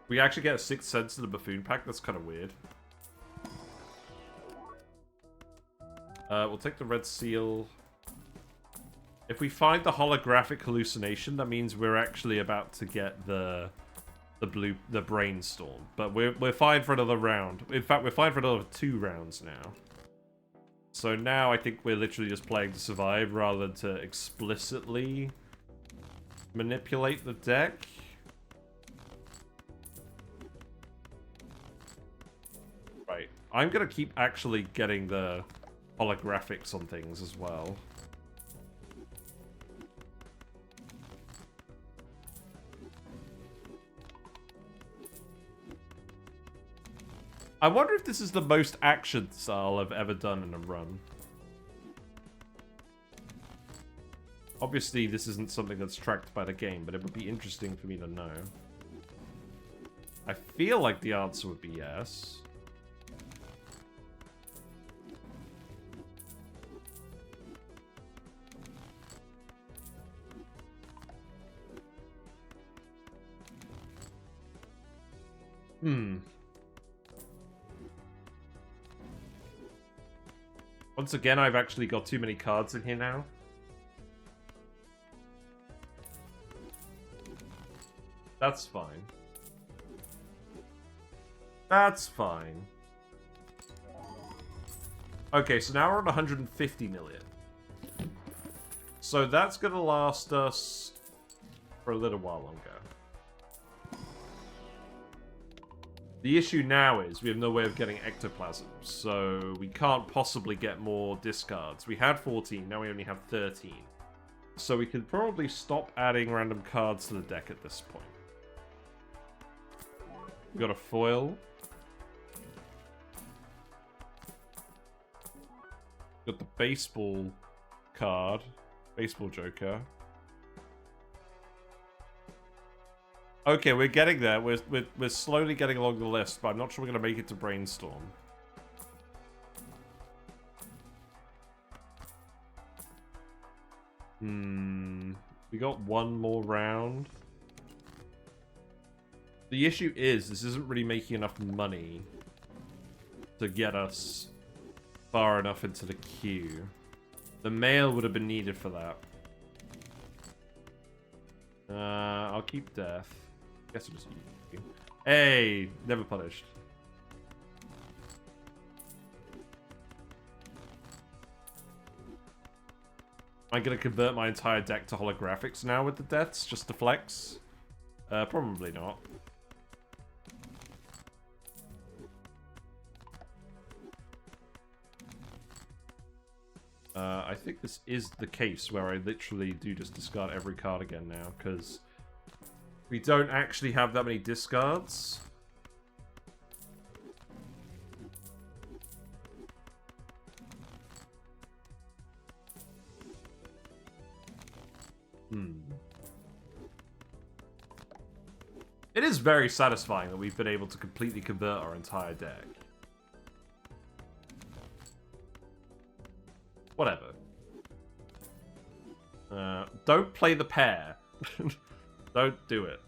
We actually get a 6th sense in the buffoon pack. That's kind of weird. We'll take the red seal. If we find the holographic hallucination, that means we're actually about to get the the brainstorm. But we're fine for another round. In fact, we're fine for another 2 rounds now. So now I think we're literally just playing to survive rather than to explicitly manipulate the deck. Right. I'm gonna keep actually getting the holographics on things as well. I wonder if this is the most action style I've ever done in a run. Obviously, this isn't something that's tracked by the game, but it would be interesting for me to know. I feel like the answer would be yes. Once again, I've actually got too many cards in here now. That's fine. That's fine. Okay, so now we're at 150 million. So that's gonna last us for a little while longer. The issue now is we have no way of getting ectoplasm, so we can't possibly get more discards. We had 14, now we only have 13. So we could probably stop adding random cards to the deck at this point. We got a foil. Got the baseball card. Baseball Joker. Okay, we're getting there. We're slowly getting along the list, but I'm not sure we're going to make it to Brainstorm. We got one more round. The issue is, this isn't really making enough money to get us far enough into the queue. The mail would have been needed for that. I'll keep death. Guess I'll just use you. Hey, never punished. Am I gonna convert my entire deck to holographics now with the deaths, just to flex? Probably not. I think this is the case where I literally do just discard every card again now, because we don't actually have that many discards. It is very satisfying that we've been able to completely convert our entire deck. Whatever. Don't play the pair. Don't do it.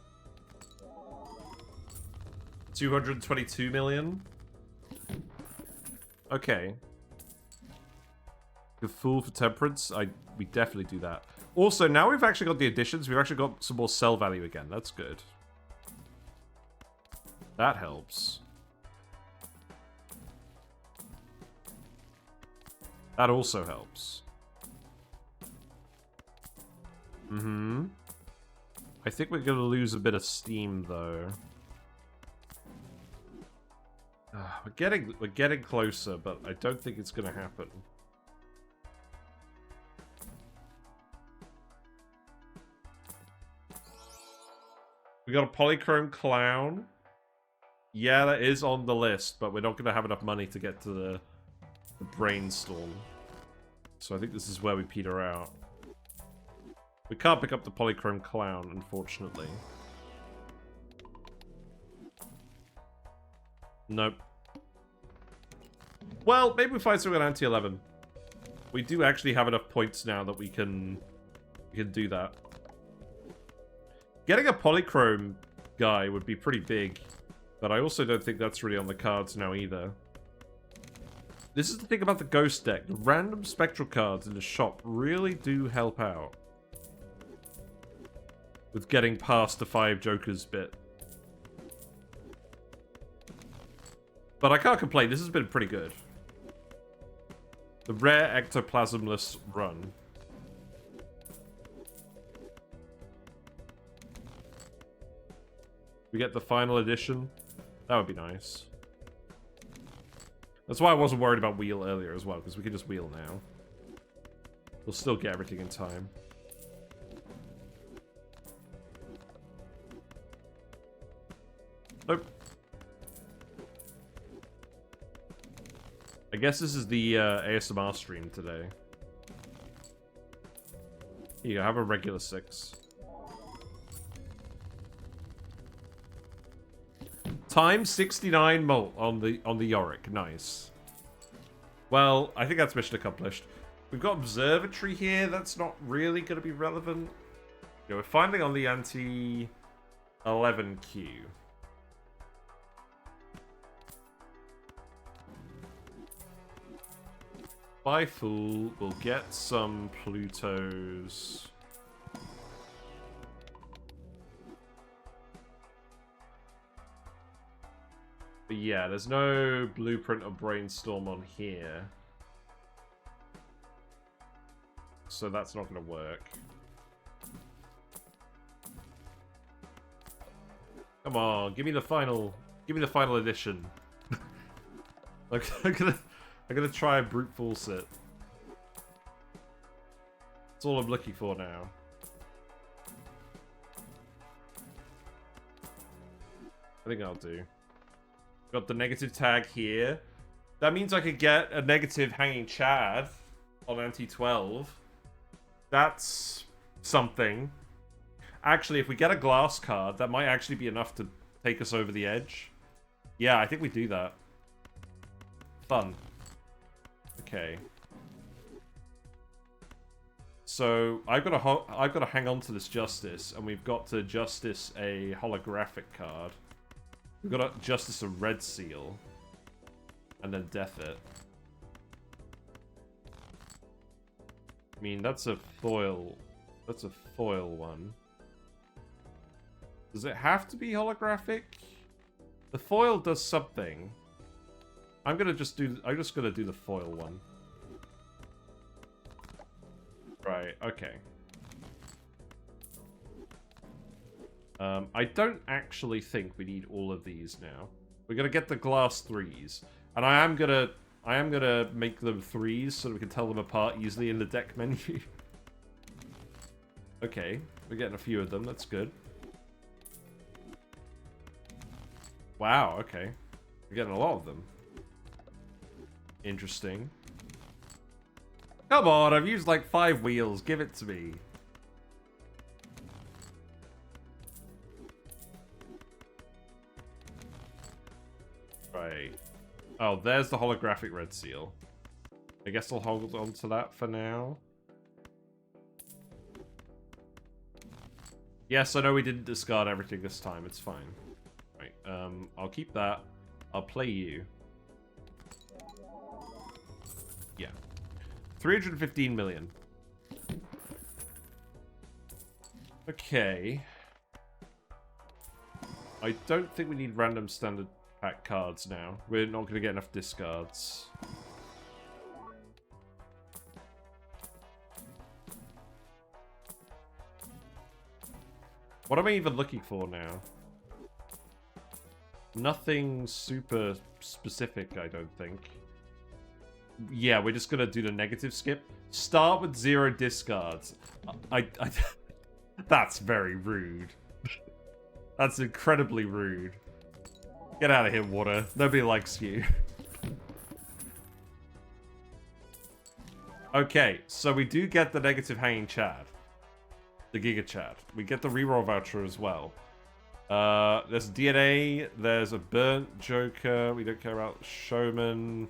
222 million? Okay. The Fool for Temperance? We definitely do that. Also, now we've actually got the additions, we've actually got some more sell value again. That's good. That helps. That also helps. I think we're gonna lose a bit of steam, though. We're getting closer, but I don't think it's gonna happen. We got a Polychrome Clown. Yeah, that is on the list, but we're not gonna have enough money to get to the Brainstorm. So I think this is where we peter out. We can't pick up the Polychrome Clown, unfortunately. Nope. Well, maybe we find something at anti-11. We do actually have enough points now that we can do that. Getting a Polychrome guy would be pretty big, but I also don't think that's really on the cards now either. This is the thing about the Ghost deck. The random spectral cards in the shop really do help out with getting past the 5 Jokers bit. But I can't complain. This has been pretty good. The rare ectoplasmless run. We get the final edition. That would be nice. That's why I wasn't worried about wheel earlier as well, because we can just wheel now. We'll still get everything in time. Nope. I guess this is the ASMR stream today. Here you go, have a regular 6. Time 69 molt on the Yorick. Nice. Well, I think that's mission accomplished. We've got observatory here. That's not really going to be relevant. Yeah, we're finally on the anti-11Q. By Fool, we'll get some Plutos. But yeah, there's no blueprint or brainstorm on here. So that's not going to work. Come on, give me the final edition. I'm gonna try and brute force it. That's all I'm looking for now. I think I'll do. Got the negative tag here. That means I could get a negative hanging Chad on anti-12. That's something. Actually, if we get a glass card, that might actually be enough to take us over the edge. Yeah, I think we do that. Fun. Okay. So I've got to hang on to this Justice, and we've got to Justice a holographic card. We've got to Justice a red seal, and then Death it. I mean, that's a foil. That's a foil one. Does it have to be holographic? The foil does something. I'm just gonna do the foil one. Right, okay. I don't actually think we need all of these now. We're gonna get the glass 3s. And I am gonna make them 3s so that we can tell them apart easily in the deck menu. Okay, we're getting a few of them, that's good. Wow, okay. We're getting a lot of them. Interesting. Come on, I've used like 5 wheels. Give it to me. Right. Oh, there's the holographic red seal. I guess I'll hold on to that for now. Yes, I know we didn't discard everything this time. It's fine. Right, I'll keep that. I'll play you. Yeah. 315 million. Okay. I don't think we need random standard pack cards now. We're not going to get enough discards. What am I even looking for now? Nothing super specific, I don't think. Yeah, we're just gonna do the negative skip. Start with 0 discards. That's very rude. That's incredibly rude. Get out of here, Water. Nobody likes you. Okay, so we do get the negative hanging Chad. The Giga Chad. We get the reroll voucher as well. There's DNA. There's a burnt Joker. We don't care about Showman.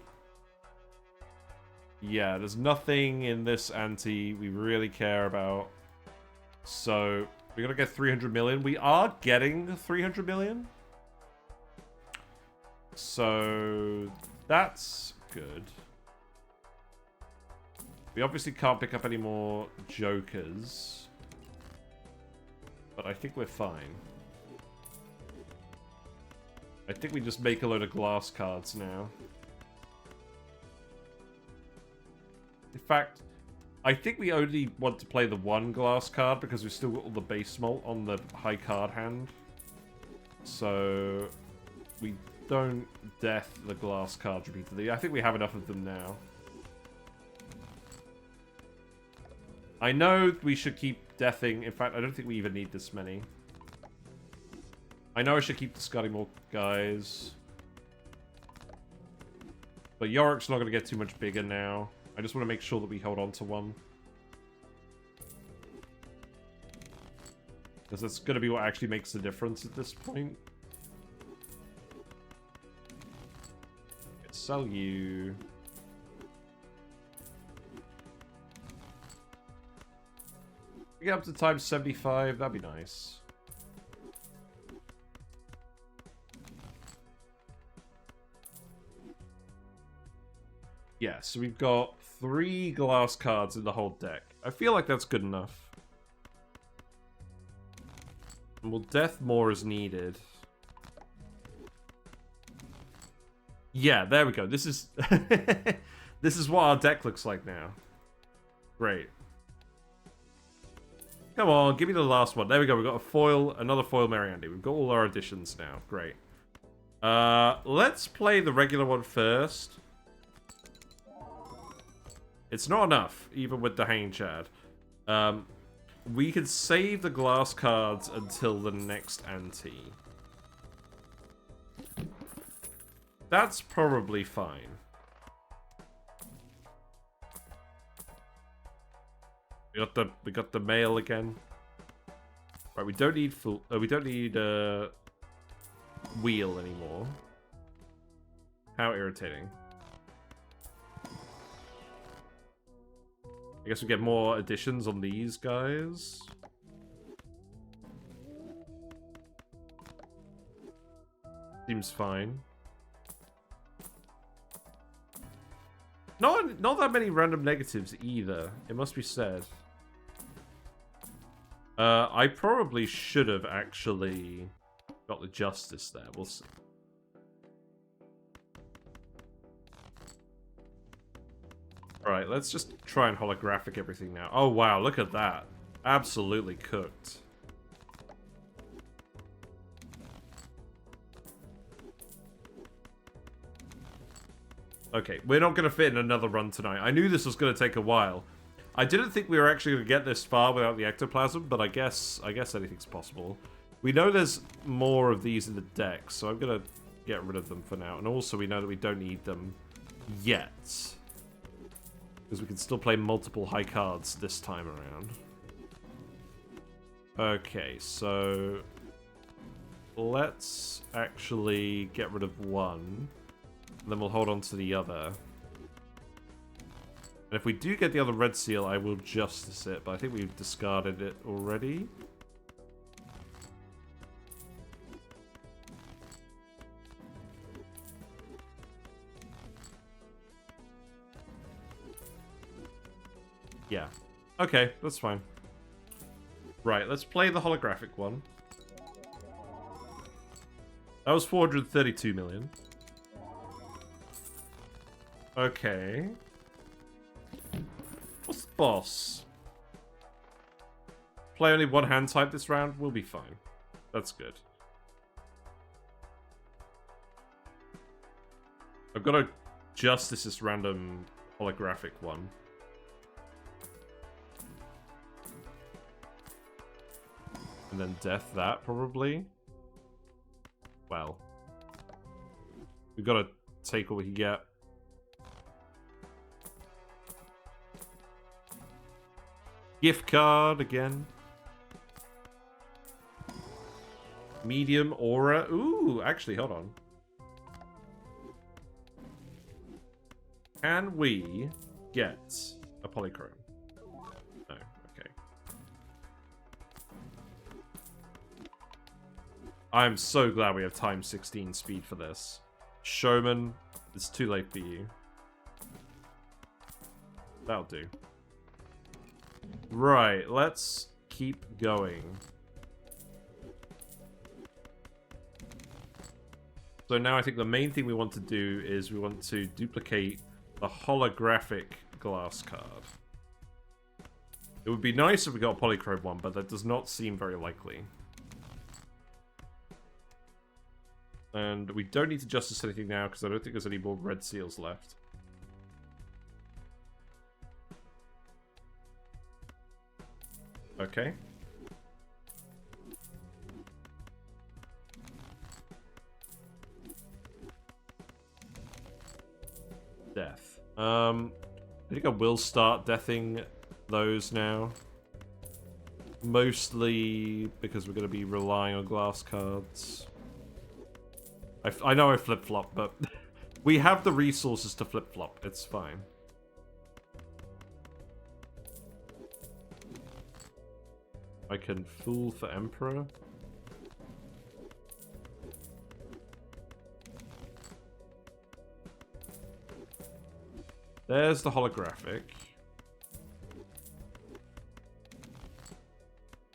Yeah, there's nothing in this anti we really care about. So, we're gonna get 300 million. We are getting 300 million. So, that's good. We obviously can't pick up any more Jokers. But I think we're fine. I think we just make a load of glass cards now. In fact, I think we only want to play the one glass card because we've still got all the base malt on the high card hand. So we don't death the glass cards repeatedly. I think we have enough of them now. I know we should keep deathing. In fact, I don't think we even need this many. I know I should keep discarding more guys. But Yorick's not going to get too much bigger now. I just want to make sure that we hold on to one. Because that's going to be what actually makes the difference at this point. Let's sell you. Get up to times 75, that'd be nice. Yeah, so we've got 3 glass cards in the whole deck. I feel like that's good enough. And we'll death more as needed. Yeah, there we go. This is this is what our deck looks like now. Great. Come on, give me the last one. There we go. We've got a foil, another foil Mariandy. We've got all our additions now. Great. Let's play the regular one first. It's not enough, even with the Hanging Chad. We can save the glass cards until the next ante. That's probably fine. We got the mail again. Right, we don't need wheel anymore. How irritating. I guess we get more additions on these guys. Seems fine. Not that many random negatives either, it must be said. I probably should have actually got the justice there. We'll see. Alright, let's just try and holographic everything now. Oh wow, look at that. Absolutely cooked. Okay, we're not going to fit in another run tonight. I knew this was going to take a while. I didn't think we were actually going to get this far without the ectoplasm, but I guess anything's possible. We know there's more of these in the deck, so I'm going to get rid of them for now. And also we know that we don't need them yet. Because we can still play multiple high cards this time around. Okay, so let's actually get rid of one. And then we'll hold on to the other. And if we do get the other red seal, I will justice it. But I think we've discarded it already. Yeah. Okay, that's fine. Right, let's play the holographic one. That was 432 million. Okay. What's the boss? Play only one hand type this round? We'll be fine. That's good. I've got to justice this random holographic one. And then death that, probably. Well. We've got to take what we can get. Gift card again. Medium aura. Ooh, actually, hold on. Can we get a polychrome? No, okay. I'm so glad we have times 16 speed for this. Showman, it's too late for you. That'll do. Right, let's keep going. So now I think the main thing we want to do is we want to duplicate the holographic glass card. It would be nice if we got a polychrome one, but that does not seem very likely. And we don't need to justice anything now because I don't think there's any more red seals left. Okay. Death. I think I will start deathing those now. Mostly because we're going to be relying on glass cards. I know I flip-flop, but we have the resources to flip-flop. It's fine. I can fool for Emperor. There's the holographic.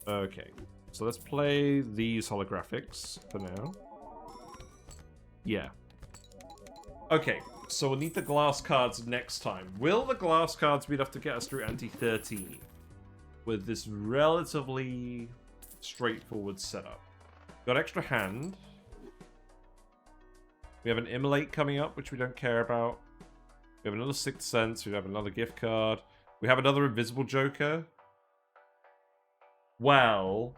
Okay, so let's play these holographics for now. Yeah. Okay, so we'll need the glass cards next time. Will the glass cards be enough to get us through Anti-13 with this relatively straightforward setup? Got extra hand. We have an Immolate coming up, which we don't care about. We have another Sixth Sense. We have another gift card. We have another Invisible Joker. Well,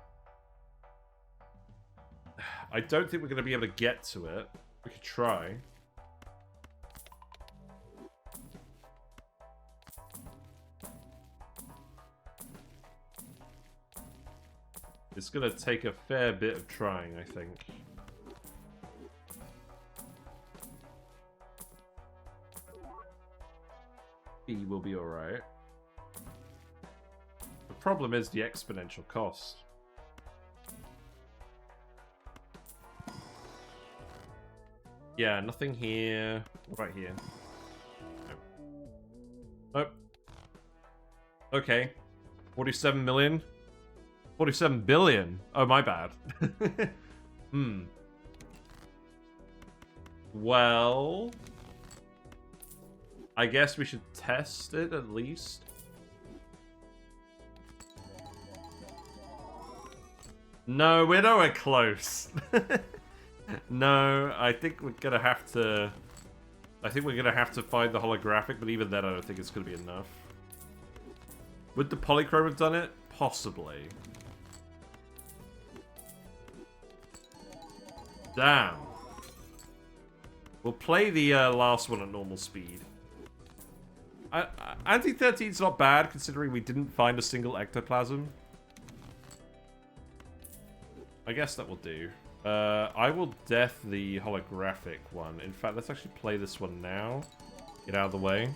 I don't think we're going to be able to get to it. We could try. It's going to take a fair bit of trying, I think. B will be alright. The problem is the exponential cost. Yeah, nothing here. What about here? Nope. Nope. Okay. 47 million? 47 billion? Oh, my bad. Well, I guess we should test it at least. No, we're nowhere close. No, I think we're gonna have to... I think we're gonna have to find the holographic, but even then I don't think it's gonna be enough. Would the polychrome have done it? Possibly. Damn. We'll play the last one at normal speed. Anti-13's not bad, considering we didn't find a single ectoplasm. I guess that will do. I will death the holographic one. In fact, let's actually play this one now. Get out of the way.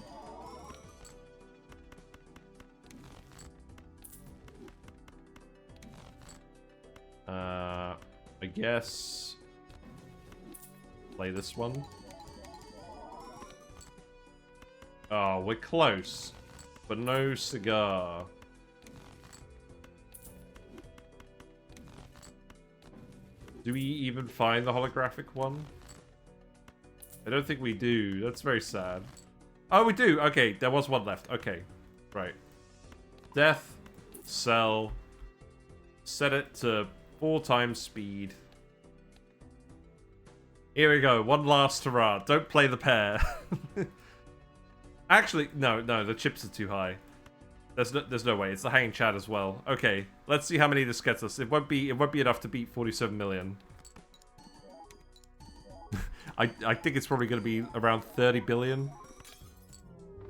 I guess... play this one. Oh, we're close. But no cigar. Do we even find the holographic one? I don't think we do. That's very sad. Oh, we do. Okay, there was one left. Okay. Right. Death. Sell. Set it to 4 times speed. Here we go. One last hurrah. Don't play the pair. Actually, no, the chips are too high. There's no way. It's the hanging chat as well. Okay, let's see how many this gets us. It won't be enough to beat 47 million. I think it's probably going to be around 30 billion.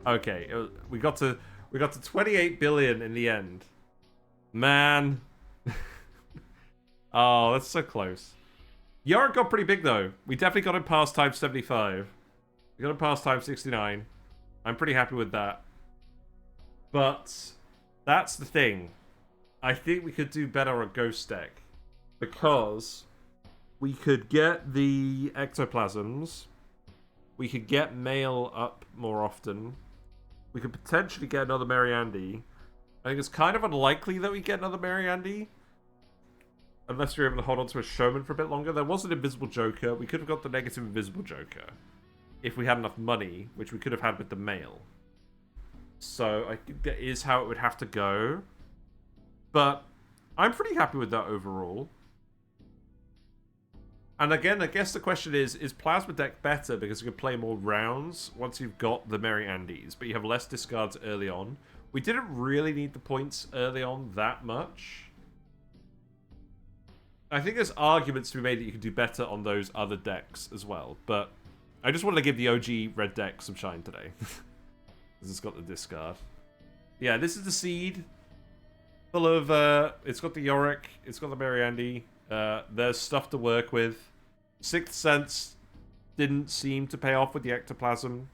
Okay, we got to 28 billion in the end. Man. Oh, that's so close. Yorick got pretty big though. We definitely got him past time 75. We got him past time 69. I'm pretty happy with that. But that's the thing. I think we could do better on Ghost deck. Because we could get the ectoplasms. We could get mail up more often. We could potentially get another Mariandy. I think it's kind of unlikely that we get another Mariandy. Unless you're able to hold on to a showman for a bit longer. There was an invisible joker. We could have got the negative invisible joker if we had enough money, which we could have had with the mail. So I think that is how it would have to go. But I'm pretty happy with that overall. And again, I guess the question is Plasma Deck better because you can play more rounds once you've got the Merry Andes, but you have less discards early on. We didn't really need the points early on that much. I think there's arguments to be made that you can do better on those other decks as well, but I just wanted to give the OG red deck some shine today. Because it's got the discard. Yeah, this is the seed. Full of, it's got the Yorick, it's got the Merry Andy. There's stuff to work with. Sixth Sense didn't seem to pay off with the Ectoplasm.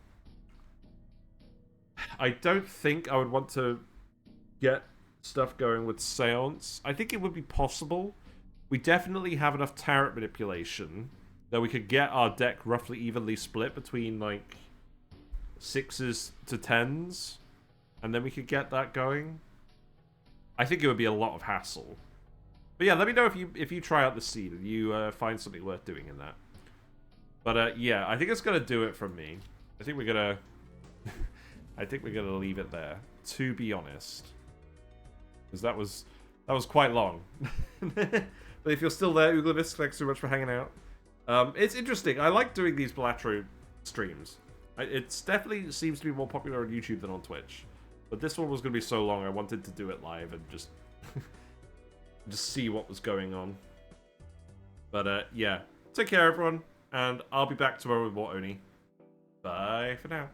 I don't think I would want to get stuff going with Seance. I think it would be possible. We definitely have enough Tarot Manipulation that we could get our deck roughly evenly split between, like, 6s to 10s. And then we could get that going. I think it would be a lot of hassle. But yeah, let me know if you try out the seed and you find something worth doing in that. But yeah, I think it's gonna do it from me. I think we're gonna leave it there, to be honest. Because that was quite long. But if you're still there, Uglavis, thanks so much for hanging out. It's interesting. I like doing these Balatro streams. It definitely seems to be more popular on YouTube than on Twitch. But this one was going to be so long, I wanted to do it live and just see what was going on. But yeah, take care everyone, and I'll be back tomorrow with more Oni. Bye for now.